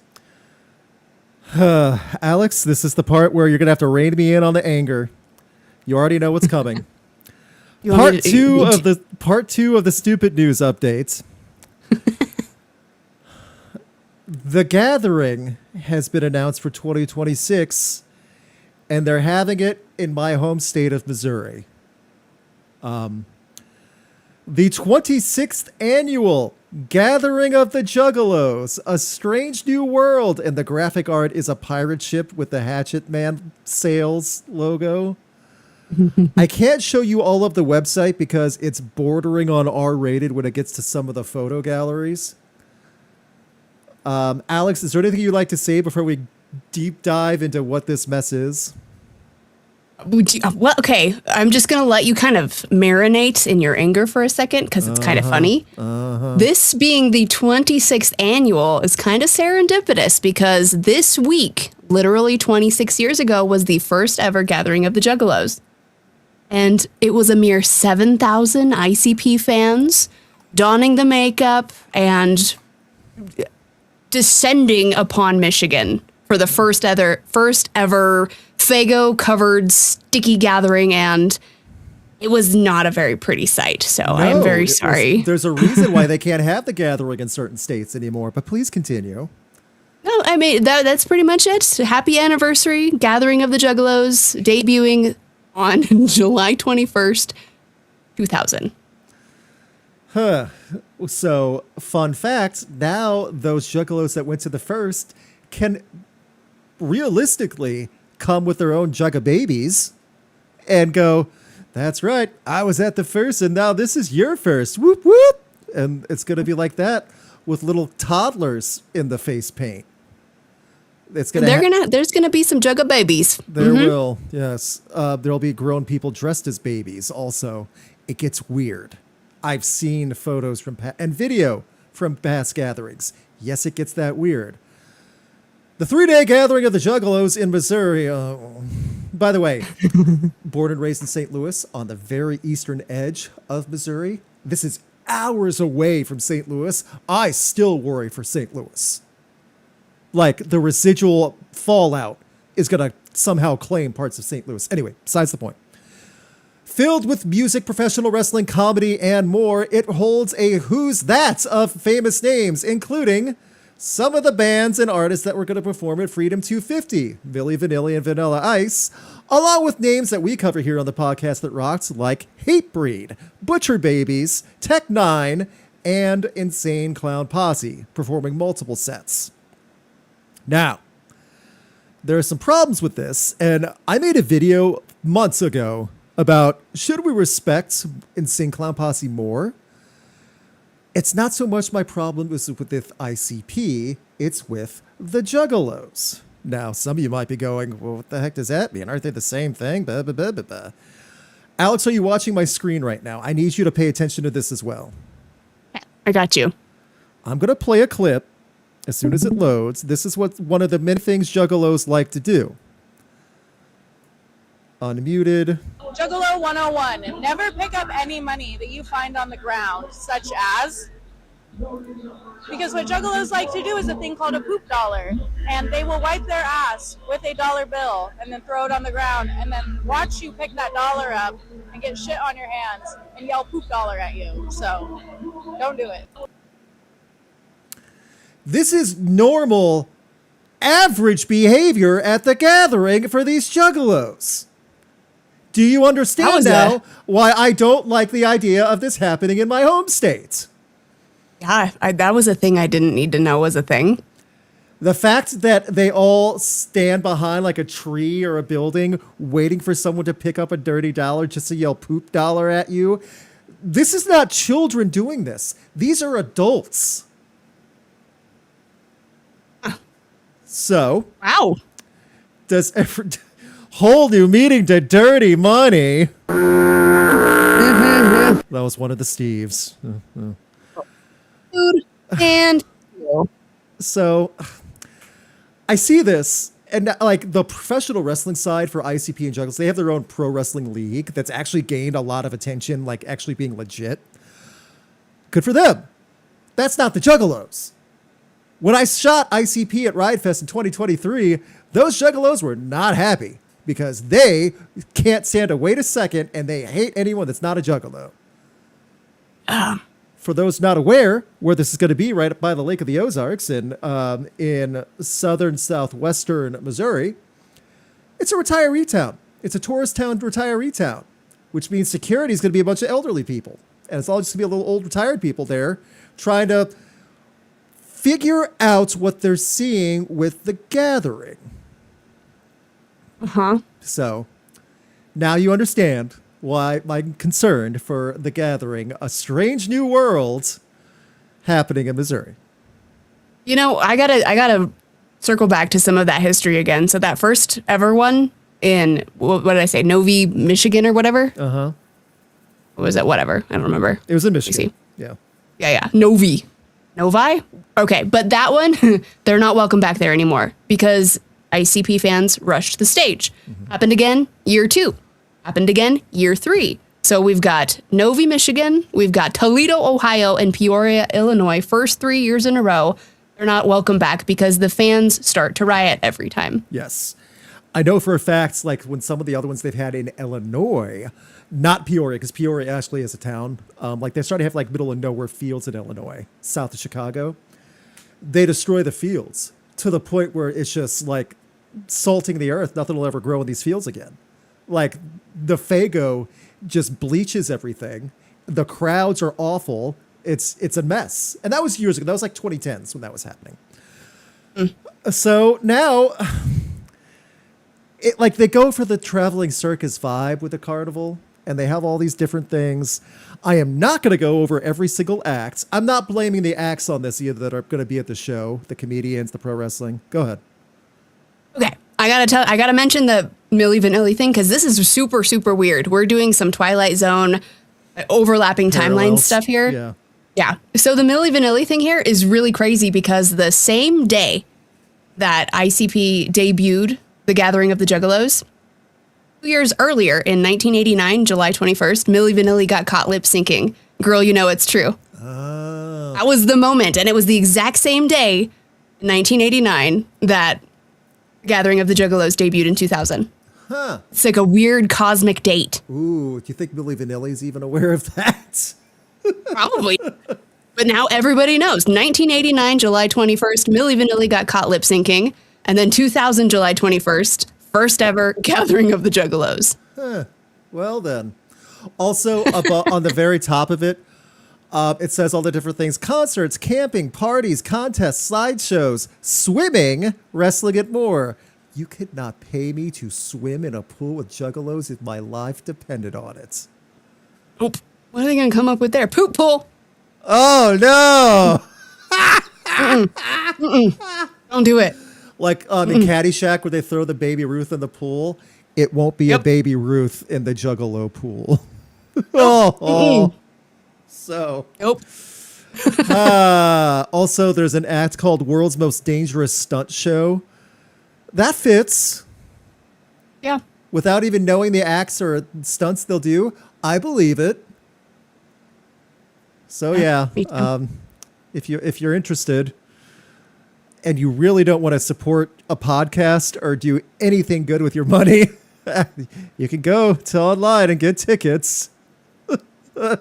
Alex, this is the part where you're going to have to rein me in on the anger. You already know what's coming. You want me to- Part two of the stupid news updates. The Gathering has been announced for 2026, and they're having it in my home state of Missouri. The 26th annual Gathering of the Juggalos, A Strange New World, and the graphic art is a pirate ship with the Hatchet Man sails logo. I can't show you all of the website because it's bordering on R-rated when it gets to some of the photo galleries. Alex, is there anything you'd like to say before we deep dive into what this mess is? Well, okay. I'm just going to let you kind of marinate in your anger for a second because it's kind of funny. This being the 26th annual is kind of serendipitous because this week, literally 26 years ago, was the first ever Gathering of the Juggalos. And it was a mere 7,000 ICP fans donning the makeup and descending upon Michigan for the first ever Faygo covered sticky gathering, and it was not a very pretty sight. So I am very sorry. There's a reason why they can't have the Gathering in certain states anymore, but please continue. No, I mean that's pretty much it. Happy anniversary, Gathering of the Juggalos, debuting on July 21st, 2000. So, fun fact, now those Juggalos that went to the first can realistically come with their own jug of babies and go, that's right, I was at the first and now this is your first. Whoop, whoop. And it's going to be like that with little toddlers in the face paint. It's gonna There's gonna be some jug of babies. There will, yes. There'll be grown people dressed as babies also. It gets weird. I've seen photos and video from past gatherings. Yes, it gets that weird. The 3-day Gathering of the Juggalos in Missouri. By the way, born and raised in St. Louis on the very eastern edge of Missouri. This is hours away from St. Louis. I still worry for St. Louis. Like the residual fallout is going to somehow claim parts of St. Louis. Anyway, besides the point. Filled with music, professional wrestling, comedy, and more, it holds a who's that of famous names, including some of the bands and artists that were going to perform at Freedom 250, Milli Vanilli and Vanilla Ice, along with names that we cover here on the podcast that rocks, like Hatebreed, Butcher Babies, Tech Nine, and Insane Clown Posse, performing multiple sets. Now, there are some problems with this, and I made a video months ago about should we respect Insane Clown Posse more? It's not so much my problem with ICP, it's with the Juggalos. Now, some of you might be going, well, what the heck does that mean? Aren't they the same thing? Blah, blah, blah, blah, blah. Alex, are you watching my screen right now? I need you to pay attention to this as well. I got you. I'm going to play a clip as soon as it loads. This is what one of the many things Juggalos like to do. Unmuted. Juggalo 101. Never pick up any money that you find on the ground, such as... Because what Juggalos like to do is a thing called a poop dollar. And they will wipe their ass with a dollar bill and then throw it on the ground and then watch you pick that dollar up and get shit on your hands and yell poop dollar at you. So, don't do it. This is normal, average behavior at the Gathering for these Juggalos. Do you understand now why I don't like the idea of this happening in my home state? Yeah, that was a thing I didn't need to know was a thing. The fact that they all stand behind like a tree or a building waiting for someone to pick up a dirty dollar just to yell poop dollar at you. This is not children doing this. These are adults. So, wow. Does whole new meaning to dirty money? That was one of the Steves. Food and so I see this And like the professional wrestling side for ICP and Juggalos, they have their own pro wrestling league that's actually gained a lot of attention, like actually being legit. Good for them. That's not the Juggalos. When I shot ICP at Riot Fest in 2023, those Juggalos were not happy because they can't stand to wait a second and they hate anyone that's not a Juggalo. For those not aware, where this is going to be right up by the Lake of the Ozarks in southern southwestern Missouri, it's a retiree town. It's a tourist town, retiree town, which means security is going to be a bunch of elderly people. And it's all just going to be a little old retired people there trying to figure out what they're seeing with the gathering. Uh-huh. So now you understand why I'm concerned for the gathering, a strange new world happening in Missouri. You know, I gotta circle back to some of that history again. So that first ever one in, what did I say, Novi, Michigan or whatever? Uh-huh. What was it? Whatever. I don't remember. It was in Michigan. See. Yeah. Yeah. Novi. Okay. But that one, they're not welcome back there anymore because ICP fans rushed the stage. Happened again, year 2. Happened again, year 3. So we've got Novi, Michigan. We've got Toledo, Ohio, and Peoria, Illinois. First 3 years in a row. They're not welcome back because the fans start to riot every time. Yes. I know for a fact, like when some of the other ones they've had in Illinois, not Peoria, because Peoria actually is a town. Like they started to have like middle of nowhere fields in Illinois, south of Chicago. They destroy the fields to the point where it's just like salting the earth. Nothing will ever grow in these fields again. Like the Fago just bleaches everything. The crowds are awful. It's a mess. And that was years ago. That was like 2010s when that was happening. So now like they go for the traveling circus vibe with the carnival and they have all these different things. I am not going to go over every single act. I'm not blaming the acts on this either that are going to be at the show, the comedians, the pro wrestling. Go ahead. Okay. I gotta mention the Milli Vanilli thing because this is super, super weird. We're doing some Twilight Zone overlapping timeline Parallels. stuff here. Yeah. Yeah. So the Milli Vanilli thing here is really crazy because the same day that ICP debuted The Gathering of the Juggalos, 2 years earlier in 1989, July 21st, Milli Vanilli got caught lip syncing. Girl, you know it's true. Oh. That was the moment. And it was the exact same day, 1989, that Gathering of the Juggalos debuted in 2000. Huh. It's like a weird cosmic date. Ooh, do you think Milli Vanilli's even aware of that? Probably. But now everybody knows. 1989, July 21st, Milli Vanilli got caught lip syncing. And then 2000, July 21st, first ever Gathering of the Juggalos. Huh. Well then. Also, on the very top of it, it says all the different things: concerts, camping, parties, contests, slideshows, swimming, wrestling, and more. You could not pay me to swim in a pool with Juggalos if my life depended on it. Oh, what are they going to come up with there? Poop pool. Oh, no. Don't do it. Like in Caddyshack where they throw the Baby Ruth in the pool, it won't be a Baby Ruth in the Juggalo pool. oh. So. Nope. Also, there's an act called World's Most Dangerous Stunt Show. That fits. Yeah. Without even knowing the acts or stunts they'll do, I believe it. So yeah, me too. if you're interested and you really don't want to support a podcast or do anything good with your money, you can go to online and get tickets. Oh,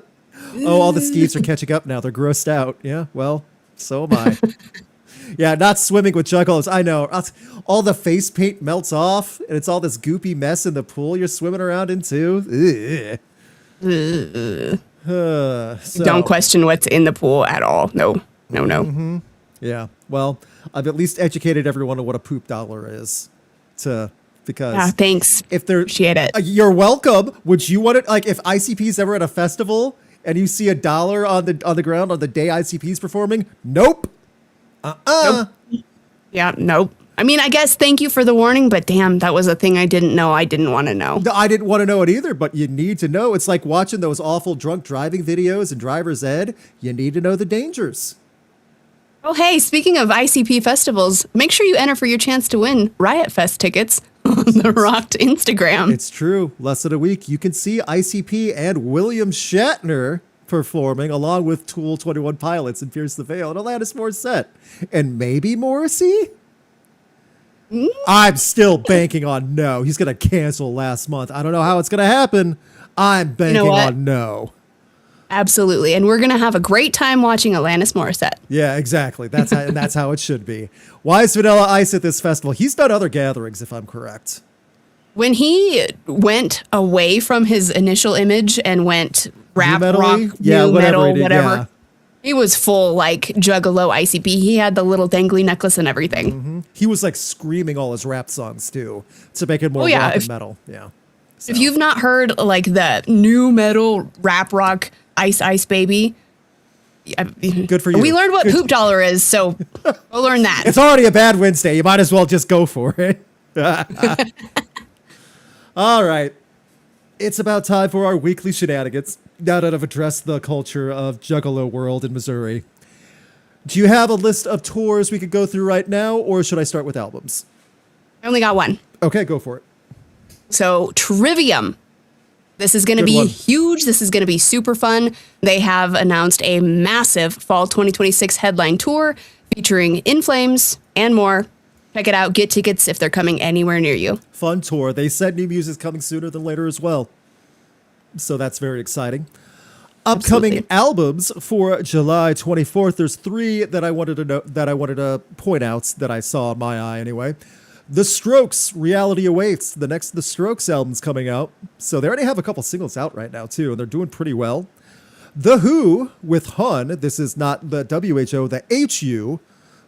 all the Steves are catching up now. They're grossed out. Yeah, well, so am I. Yeah, not swimming with Juggalos. I know. All the face paint melts off, and it's all this goopy mess in the pool you're swimming around in too. So, Don't question what's in the pool at all. No. yeah, well, I've at least educated everyone on what a poop dollar is. Because Yeah, thanks. if they're Appreciate it. You're welcome. Would you want it? Like if ICP's ever at a festival and you see $1 on the ground on the day ICP's performing? Nope. Nope. Yeah, nope. I mean, I guess thank you for the warning, but damn, that was a thing I didn't know. I didn't want to know. No, I didn't want to know it either, but you need to know. It's like watching those awful drunk driving videos and driver's ed. You need to know the dangers. Oh, hey, speaking of ICP festivals, make sure you enter for your chance to win Riot Fest tickets on the Rocked Instagram. It's true. Less than a week, you can see ICP and William Shatner performing along with Tool 21 Pilots and Pierce the Veil and Alanis Morissette. And maybe Morrissey? I'm still banking on no. He's going to cancel last month. I don't know how it's going to happen. I'm banking on no. Absolutely. And we're going to have a great time watching Alanis Morissette. Yeah, exactly. That's how it should be. Why is Vanilla Ice at this festival? He's done other gatherings, if I'm correct. When he went away from his initial image and went rap, rock, new metal, whatever, yeah. he was full like Juggalo ICP. He had the little dangly necklace and everything. Mm-hmm. He was like screaming all his rap songs too to make it more rock and metal. Yeah. So. If you've not heard like the new metal rap rock Ice Baby, good for you. We learned what Poop Dollar is, so we'll learn that. It's already a bad Wednesday. You might as well just go for it. All right. It's about time for our weekly shenanigans. Now that I've addressed the culture of Juggalo world in Missouri. Do you have a list of tours we could go through right now, or should I start with albums? I only got one. Okay, go for it. So, Trivium. This is going to be huge. This is going to be super fun. They have announced a massive fall 2026 headline tour featuring In Flames and more. Check it out. Get tickets if they're coming anywhere near you. Fun tour. They said new music is coming sooner than later as well. So that's very exciting. Upcoming albums for July 24th. There's 3 that I wanted to point out that I saw in my eye anyway. The Strokes, Reality Awaits. The next The Strokes album's coming out. So they already have a couple singles out right now, too, and they're doing pretty well. The Who with Hun. This is not the WHO, the HU.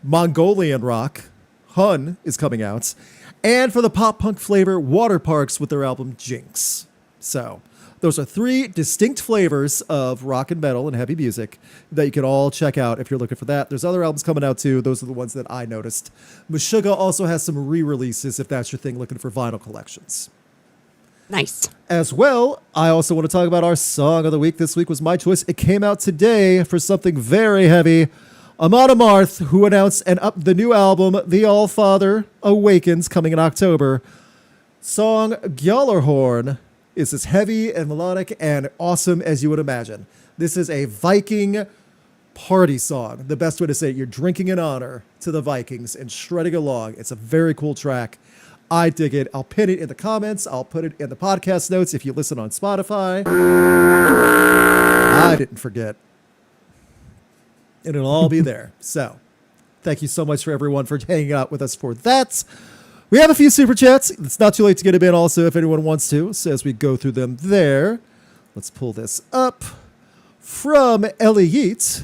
Mongolian rock. Hun is coming out. And for the pop-punk flavor, Water Parks with their album Jinx. So those are 3 distinct flavors of rock and metal and heavy music that you can all check out if you're looking for that. There's other albums coming out too. Those are the ones that I noticed. Meshuggah also has some re-releases if that's your thing, looking for vinyl collections. Nice. As well, I also want to talk about our song of the week. This week was my choice. It came out today for something very heavy. Amon Amarth, who announced the new album, The Allfather Awakens, coming in October. Song Gjallarhorn is as heavy and melodic and awesome as you would imagine. This is a Viking party song. The best way to say it, you're drinking in honor to the Vikings and shredding along. It's a very cool track. I dig it. I'll pin it in the comments. I'll put it in the podcast notes if you listen on Spotify. I didn't forget. And it'll all be there. So thank you so much for everyone for hanging out with us for that. We have a few super chats. It's not too late to get them in also if anyone wants to. So as we go through them there, let's pull this up. From Ellie Yeats.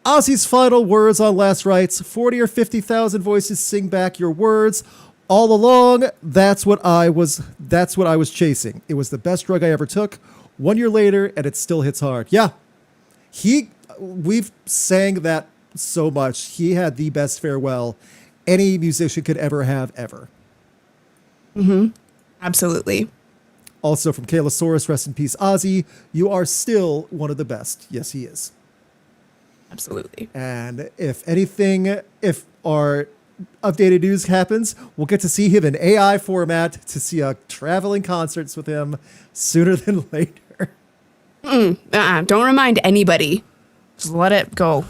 Ozzy's final words on Last Rites. 40 or 50,000 voices sing back your words. All along, that's what I was chasing. It was the best drug I ever took. 1 year later, and it still hits hard. Yeah. We've sang that so much. He had the best farewell any musician could ever have, ever. Mm-hmm. Absolutely. Also from Kaylasaurus, rest in peace, Ozzy. You are still one of the best. Yes, he is. Absolutely. And if our updated news happens, we'll get to see him in AI format to see traveling concerts with him sooner than later. Don't remind anybody. Just let it go.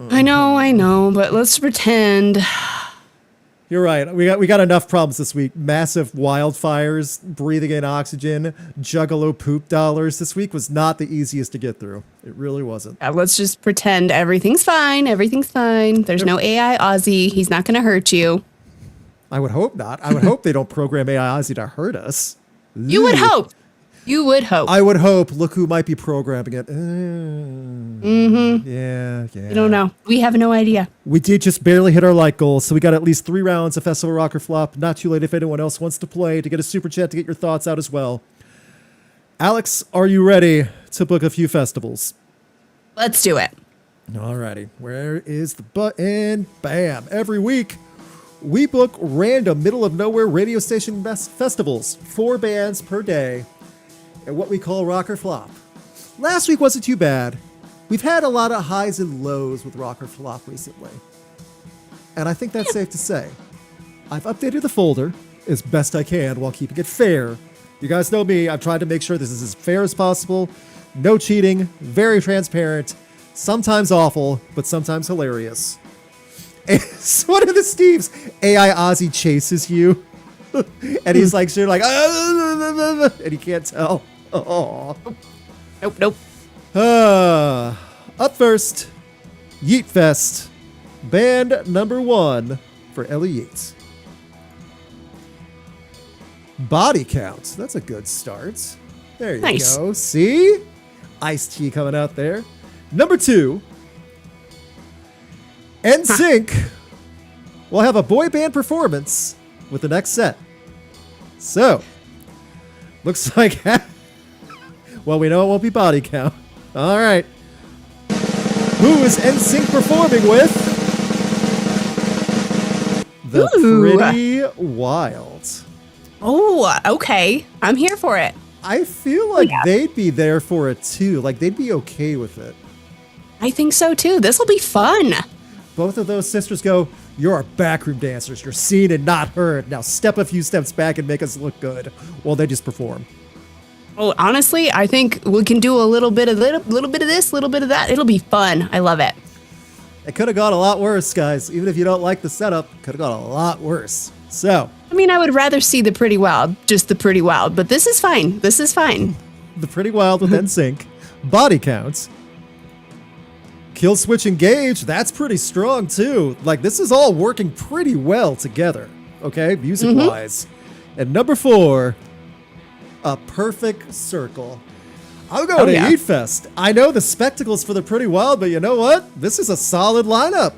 I know, but let's pretend. You're right. We got enough problems this week. Massive wildfires, breathing in oxygen, Juggalo poop dollars. This week was not the easiest to get through. It really wasn't. Let's just pretend everything's fine. Everything's fine. There's no AI Ozzy. He's not going to hurt you. I would hope not. I would hope they don't program AI Ozzy to hurt us. You would hope. You would hope. I would hope. Look who might be programming it. Yeah. We don't know. We have no idea. We did just barely hit our like goal, so we got at least 3 rounds of Festival Rock or Flop. Not too late if anyone else wants to play, to get a super chat, to get your thoughts out as well. Alex, are you ready to book a few festivals? Let's do it. Alrighty. Where is the button? Bam. Every week, we book random middle-of-nowhere radio station festivals. 4 bands per day. And what we call rock or flop. Last week wasn't too bad. we've had a lot of highs and lows with Rock or Flop recently. And I think that's safe to say. I've updated the folder as best I can while keeping it fair. You guys know me. I've tried to make sure this is as fair as possible. No cheating. Very transparent. Sometimes awful, but sometimes hilarious. It's one of the Steves. AI Ozzy chases you. And he's like, sure, like, and he can't tell. Oh. Nope. Up first, Yeet Fest. Band number 1 for Ellie Yates. Body Count. That's a good start. There you go. See? Ice-T coming out there. Number 2, NSYNC will have a boy band performance with the next set. So, looks like... well, we know it won't be Body Count. All right. Who is NSYNC performing with? The Pretty Wild. Oh, okay. I'm here for it. I feel like they'd be there for it too. Like they'd be okay with it. I think so too. This will be fun. Both of those sisters go, you're our backroom dancers. You're seen and not heard. Now step a few steps back and make us look good while they just perform. Well, honestly, I think we can do a little bit of this, little bit of that. It'll be fun. I love it. It could have gone a lot worse, guys. Even if you don't like the setup, could have gone a lot worse. So, I mean, I would rather see the Pretty Wild, just the Pretty Wild, but this is fine. This is fine. the Pretty Wild with NSYNC, Body Count, Kill Switch Engage. That's pretty strong too. Like this is all working pretty well together. Okay, music wise. And number 4, A Perfect Circle. I'm going to Eat Fest. I know the spectacle's for the Pretty Wild, but you know what? This is a solid lineup.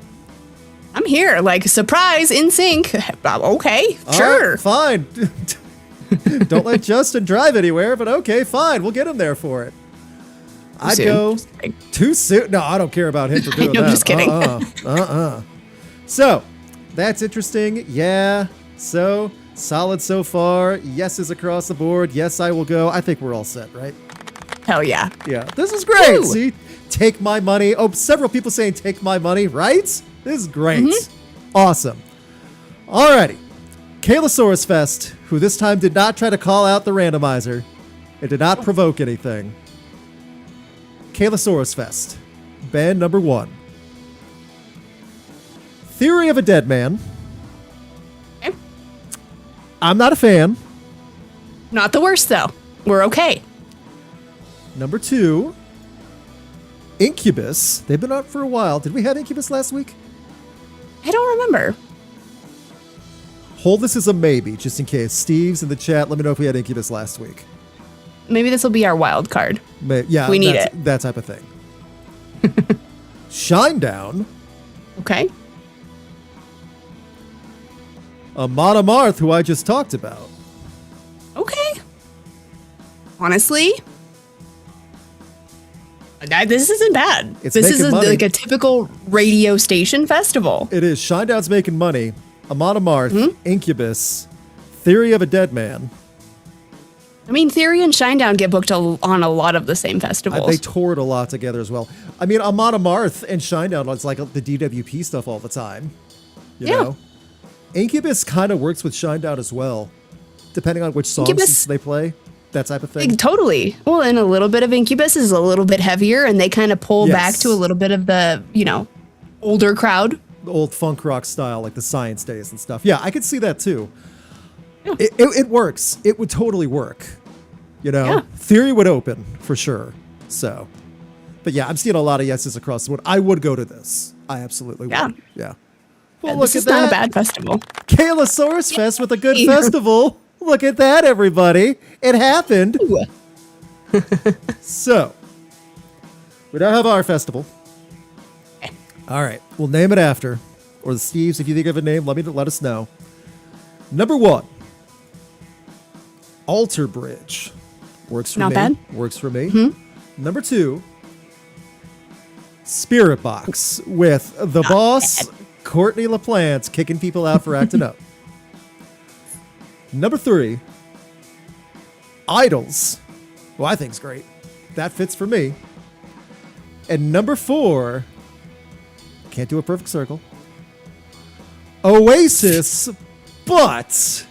I'm here. Like, surprise, in sync. Okay, sure. Right, fine. Don't let Justin drive anywhere, but okay, fine. We'll get him there for it. I'd go too soon. No, I don't care about him for doing that. I'm just kidding. So, that's interesting. Yeah. So, solid so far. Yeses across the board. Yes, I will go. I think we're all set, right? Hell yeah. Yeah. This is great. Woo. See? Take my money. Oh, several people saying take my money, right? This is great. Awesome. Alrighty. Kaylosaurus Fest, who this time did not try to call out the randomizer. It did not provoke anything. Kaylosaurus Fest. Band number 1. Theory of a Dead Man. Okay. I'm not a fan. Not the worst, though. We're okay. Number 2. Incubus. They've been out for a while. Did we have Incubus last week? I don't remember. Hold this as a maybe, just in case. Steve's in the chat. Let me know if we had Incubus last week. Maybe this will be our wild card. Yeah, we need it. That type of thing. Shinedown. Okay. Amon Amarth, who I just talked about. Okay. Honestly, this isn't bad. It's this is making money. like a typical radio station festival. It is. Shinedown's making money. Amon Amarth, Incubus, Theory of a Dead Man. I mean, Theory and Shinedown get booked on a lot of the same festivals. They toured a lot together as well. I mean, Amon Amarth and Shinedown, it's like the DWP stuff all the time. You know? Incubus kind of works with Shinedown as well, depending on which songs they play. That type of thing. Totally. Well, and a little bit of Incubus is a little bit heavier, and they kind of pull back to a little bit of the, older crowd. The old funk rock style, like the Science Days and stuff. Yeah, I could see that too. Yeah. It works. It would totally work. Theory would open for sure. So, but yeah, I'm seeing a lot of yeses across the board. I would go to this. I absolutely would. Yeah. Well, look this at is that. Not a bad festival. Kaylosaurus Fest with a good festival. Look at that, everybody. It happened. So, we now have our festival. Okay. All right. We'll name it after. Or the Steves, if you think of a name, let us know. Number 1. Alter Bridge. Works for me. Not bad. Works for me. Number 2. Spiritbox with the boss, Courtney LaPlante, kicking people out for acting up. Number 3, Idols, who I think's great. That fits for me. And number 4, can't do a perfect circle. Oasis, but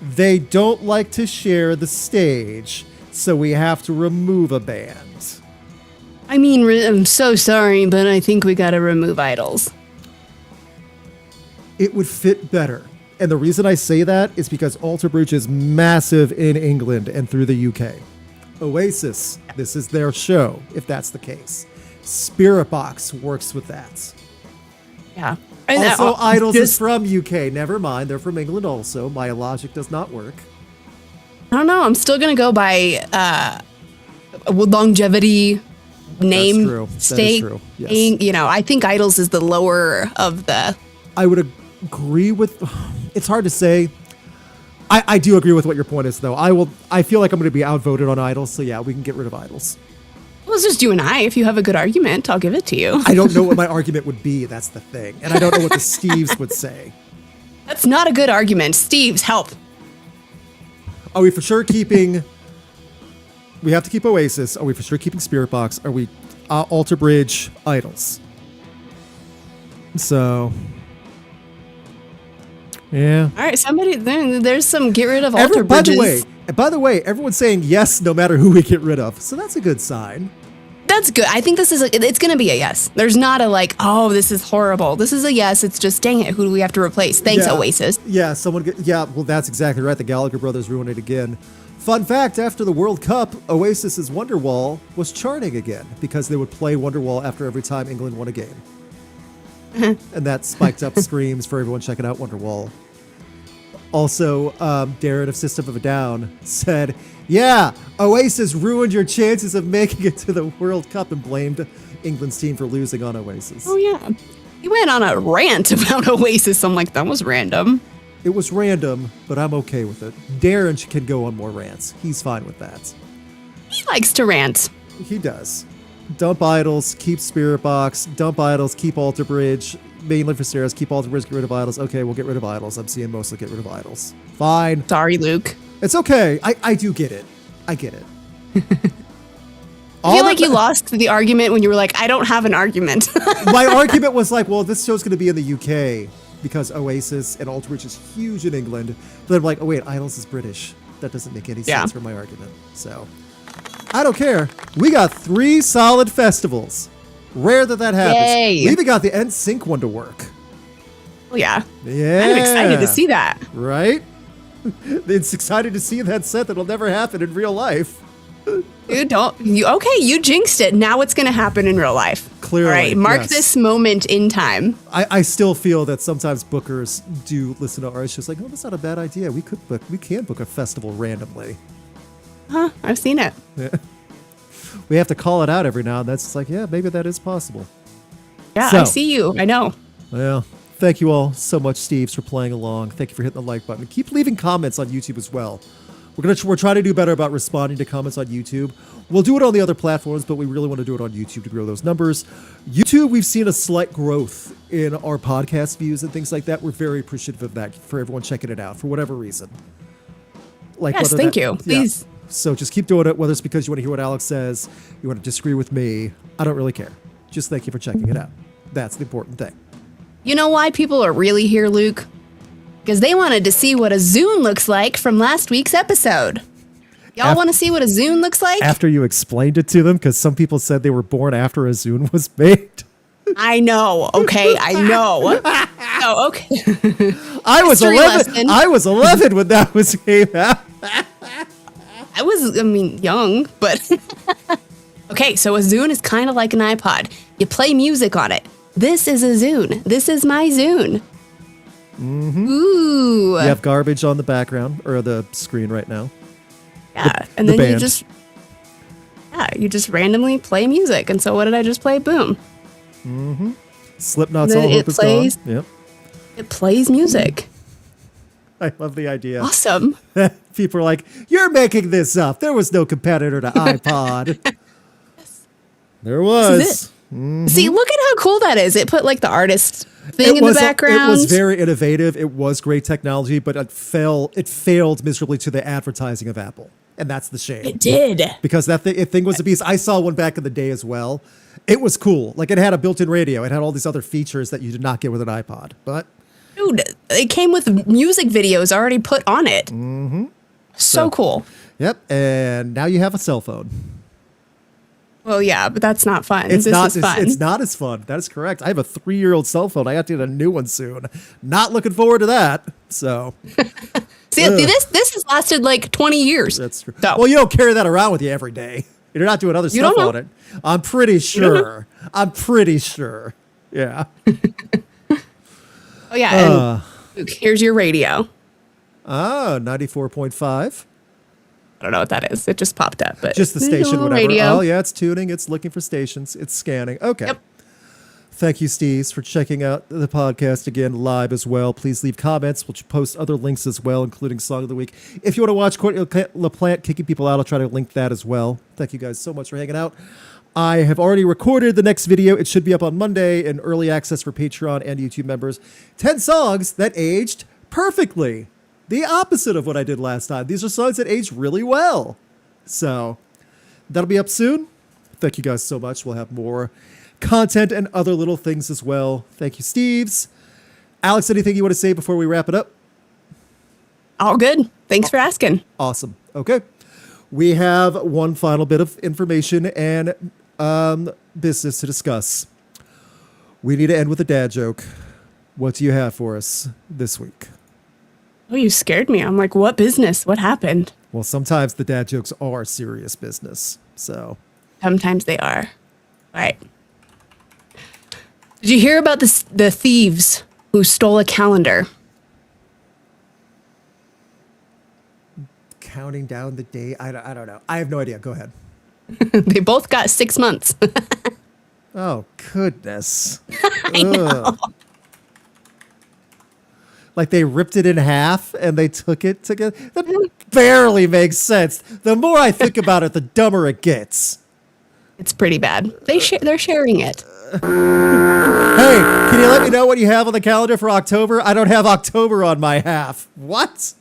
they don't like to share the stage, so we have to remove a band. I mean, I'm so sorry, but I think we gotta remove Idols. It would fit better. And the reason I say that is because Alter Bridge is massive in England and through the UK. Oasis, this is their show, if that's the case. Spiritbox works with that. Yeah. Also, Idols is from UK. Never mind, they're from England also. My logic does not work. I don't know. I'm still gonna go by longevity, name, That's true. That is state. true. Yes. You know, I think Idols is the lower of the. I would agree with. It's hard to say. I do agree with what your point is, though. I feel like I'm going to be outvoted on Idols, so yeah, we can get rid of Idols. Well, it's just you and I. If you have a good argument, I'll give it to you. I don't know what my argument would be. That's the thing, and I don't know what the Steves would say. That's not a good argument. Steve's help. Are we for sure keeping? We have to keep Oasis. Are we for sure keeping Spiritbox? Are we Alter Bridge, Idols? So. Yeah. All right, somebody. There's some get rid of Alter Bridges. By the way, everyone's saying yes no matter who we get rid of. So that's a good sign. That's good. I think it's going to be a yes. There's not a like, oh, this is horrible. This is a yes. It's just, dang it, who do we have to replace? Thanks, Yeah. Oasis. Yeah, well, that's exactly right. The Gallagher brothers ruined it again. Fun fact, after the World Cup, Oasis's Wonderwall was charting again because they would play Wonderwall after every time England won a game. And that spiked up screams for everyone checking out Wonderwall. Also, Darren of System of a Down said, yeah, Oasis ruined your chances of making it to the World Cup and blamed England's team for losing on Oasis. Oh, yeah. He went on a rant about Oasis. I'm like, that was random. It was random, but I'm okay with it. Darren can go on more rants. He's fine with that. He likes to rant. He does. Dump Idols, keep Spiritbox. Dump Idols, keep Alter Bridge. Mainly for Sarah's, keep Alter Bridge, get rid of Idols. Okay, we'll get rid of Idols. I'm seeing mostly get rid of Idols. Fine. Sorry, Luke. It's okay. I do get it. I get it. I feel like you lost the argument when you were like, I don't have an argument. My argument was like, well, this show's going to be in the UK because Oasis and Alter Bridge is huge in England. But I'm like, oh, wait, Idols is British. That doesn't make any sense for my argument. So I don't care. We got 3 solid festivals. Rare that happens. Yay. We even got the NSYNC one to work. Oh, yeah. Yeah. I'm excited to see that. Right? It's excited to see that set that'll never happen in real life. Dude, you jinxed it. Now it's going to happen in real life. Clearly. All right, mark yes. this moment in time. I still feel that sometimes bookers do listen to our shows like, oh, that's not a bad idea. We can book a festival randomly. Huh? I've seen it. Yeah. We have to call it out every now and then. It's like, yeah, maybe that is possible. Yeah, So- I see you. I know. Well, thank you all so much, Steves, for playing along. Thank you for hitting the like button. Keep leaving comments on YouTube as well. We're trying to do better about responding to comments on YouTube. We'll do it on the other platforms, but we really want to do it on YouTube to grow those numbers. YouTube, we've seen a slight growth in our podcast views and things like that. We're very appreciative of that for everyone checking it out for whatever reason. Like Yes, whether thank that- you. yeah. Please. So just keep doing it, whether it's because you want to hear what Alex says, you want to disagree with me. I don't really care. Just thank you for checking it out. That's the important thing. You know why people are really here, Luke? Because they wanted to see what a Zune looks like from last week's episode. Y'all want to see what a Zune looks like? After you explained it to them, because some people said they were born after a Zune was made. I know. Okay, I know. Oh, okay. I was History 11. lesson. I was 11 when that was came out. I mean, young, but okay. So a Zune is kind of like an iPod. You play music on it. This is a Zune. This is my Zune. Mm-hmm. Ooh. You have garbage on the background or the screen right now. Yeah, and the then band. you just randomly play music. And so what did I just play? Boom. Slipknot's And then All it Hope Is plays- Gone. Yep. It plays music. I love the idea. Awesome. People are like, you're making this up. There was no competitor to iPod. There was. This is it. See, look at how cool that is. It put like the artist thing in the It background. was very innovative. It was great technology, but it failed miserably to the advertising of Apple. And that's the shame. It did. Because that thing was a beast. I saw one back in the day as well. It was cool. Like, it had a built-in radio. It had all these other features that you did not get with an iPod. But dude, it came with music videos already put on it. Mm-hmm. So cool. Yep. And now you have a cell phone. Well, yeah, but that's not fun. It's not fun. as fun. That is correct. I have a 3-year-old cell phone. I got to get a new one soon. Not looking forward to that. So see, this has lasted like 20 years. that's true. So. Well, you don't carry that around with you every day. You're not doing other stuff on it. I'm pretty sure. Yeah. Oh yeah. And Luke, here's your radio. 94.5. I don't know what that is. It just popped up, but Just the there's a station, little whatever. Radio. Oh, yeah, it's tuning. It's looking for stations. It's scanning. Okay. Yep. Thank you, Steve, for checking out the podcast again live as well. Please leave comments. We'll post other links as well, including Song of the Week. If you want to watch Courtney LaPlante kicking people out, I'll try to link that as well. Thank you guys so much for hanging out. I have already recorded the next video. It should be up on Monday in early access for Patreon and YouTube members. 10 songs that aged perfectly. The opposite of what I did last time. These are songs that aged really well. So that'll be up soon. Thank you guys so much. We'll have more content and other little things as well. Thank you, Steves. Alex, anything you want to say before we wrap it up? All good. Thanks for asking. Awesome. Okay. We have one final bit of information and business to discuss. We need to end with a dad joke. What do you have for us this week? Oh, you scared me. I'm like, what business? What happened? Well, sometimes the dad jokes are serious business. So Sometimes they are. All right. Did you hear about the thieves who stole a calendar? counting down the day. I don't know. I have no idea. Go ahead. They both got 6 months. Oh, goodness. I know. Like they ripped it in half and they took it together. That barely makes sense. The more I think about it, the dumber it gets. It's pretty bad. They're sharing it. Hey, can you let me know what you have on the calendar for October? I don't have October on my half. What?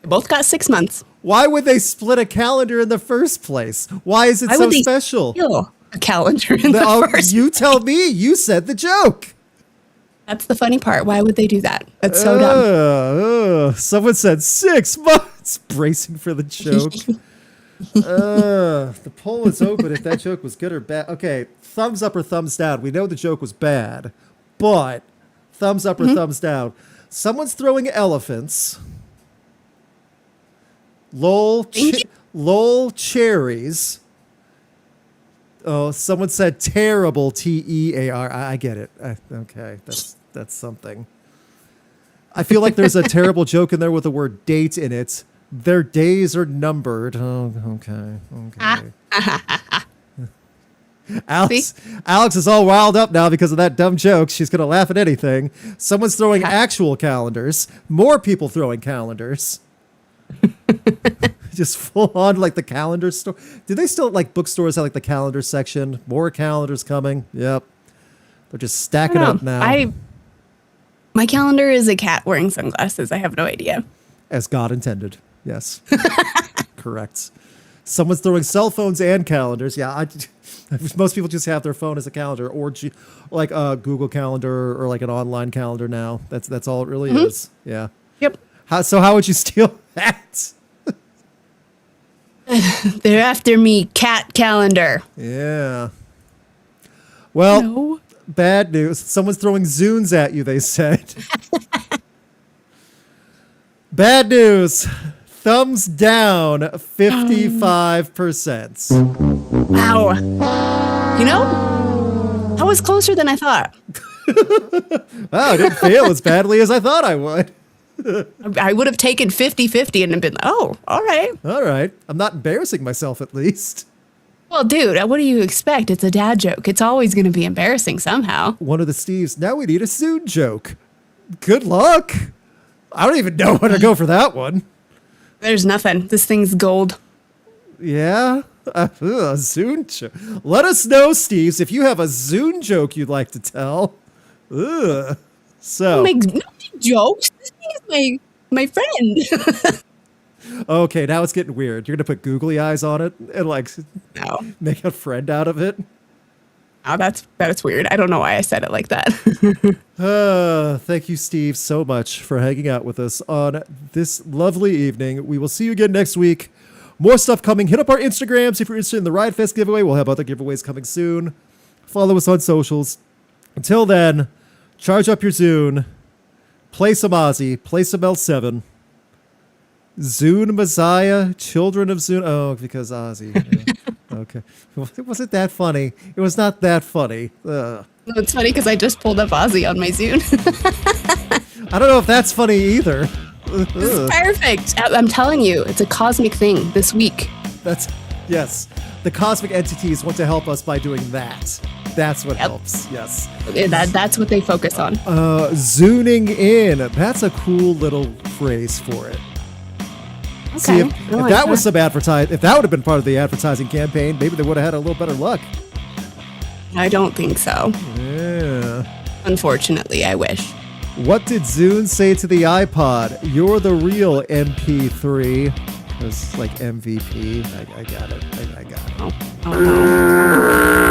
They both got 6 months. Why would they split a calendar in the first place? Why is it Why so would they special? steal a calendar in the first You place? tell me. You said the joke. That's the funny part. Why would they do that? That's so dumb. Someone said 6 months. Bracing for the joke. The poll is open if that joke was good or bad. Okay, thumbs up or thumbs down. We know the joke was bad, but thumbs up or thumbs down. Someone's throwing elephants. Lol cherries. Oh, someone said terrible, TEAR. I get it. Okay, that's something. I feel like there's a terrible joke in there with the word date in it. Their days are numbered. Oh, okay. Alex is all riled up now because of that dumb joke. She's going to laugh at anything. Someone's throwing actual calendars. More people throwing calendars. Just full on like the calendar store. Do they still like bookstores have like the calendar section? More calendars coming. Yep. They're just stacking up now. My calendar is a cat wearing sunglasses. I have no idea. As God intended. Yes. Correct. Someone's throwing cell phones and calendars. Yeah. Most people just have their phone as a calendar or like a Google Calendar or like an online calendar now. That's all it really is. Yeah. Yep. How would you steal that? They're after me, cat calendar. Yeah. Well, No. bad news. Someone's throwing Zunes at you, they said. Bad news. Thumbs down, 55%. Wow. You know, I was closer than I thought. Wow, I didn't fail as badly as I thought I would. I would have taken 50-50 and been, oh, all right. All right. I'm not embarrassing myself, at least. Well, dude, what do you expect? It's a dad joke. It's always going to be embarrassing somehow. One of the Steves, now we need a Zune joke. Good luck. I don't even know where to go for that one. There's nothing. This thing's gold. Yeah? A Zune joke. Let us know, Steves, if you have a Zune joke you'd like to tell. Ugh. So. No jokes. This thing is my friend. Okay, now it's getting weird. You're gonna put googly eyes on it and like No, make a friend out of it. no, that's weird. I don't know why I said it like that. Thank you, Steve, so much for hanging out with us on this lovely evening. We will see you again next week. More stuff coming. Hit up our Instagrams if you're interested in the Ride Fest giveaway. We'll have other giveaways coming soon. Follow us on socials. Until then, charge up your Zune. Play some Ozzy. Play some L7. Zune Messiah, Children of Zune. Oh, because Ozzy. Yeah. Okay. It wasn't that funny. It was not that funny. Ugh. It's funny because I just pulled up Ozzy on my Zune. I don't know if that's funny either. It's perfect. I'm telling you, it's a cosmic thing this week. Yes. The cosmic entities want to help us by doing that. That's what helps. Yes. That's what they focus on. Zooning in. That's a cool little phrase for it. Okay. See, if that was some if that would have been part of the advertising campaign, maybe they would have had a little better luck. I don't think so. Yeah. Unfortunately, I wish. What did Zune say to the iPod? You're the real MP3. It was like MVP. I got it. I got it. Oh no.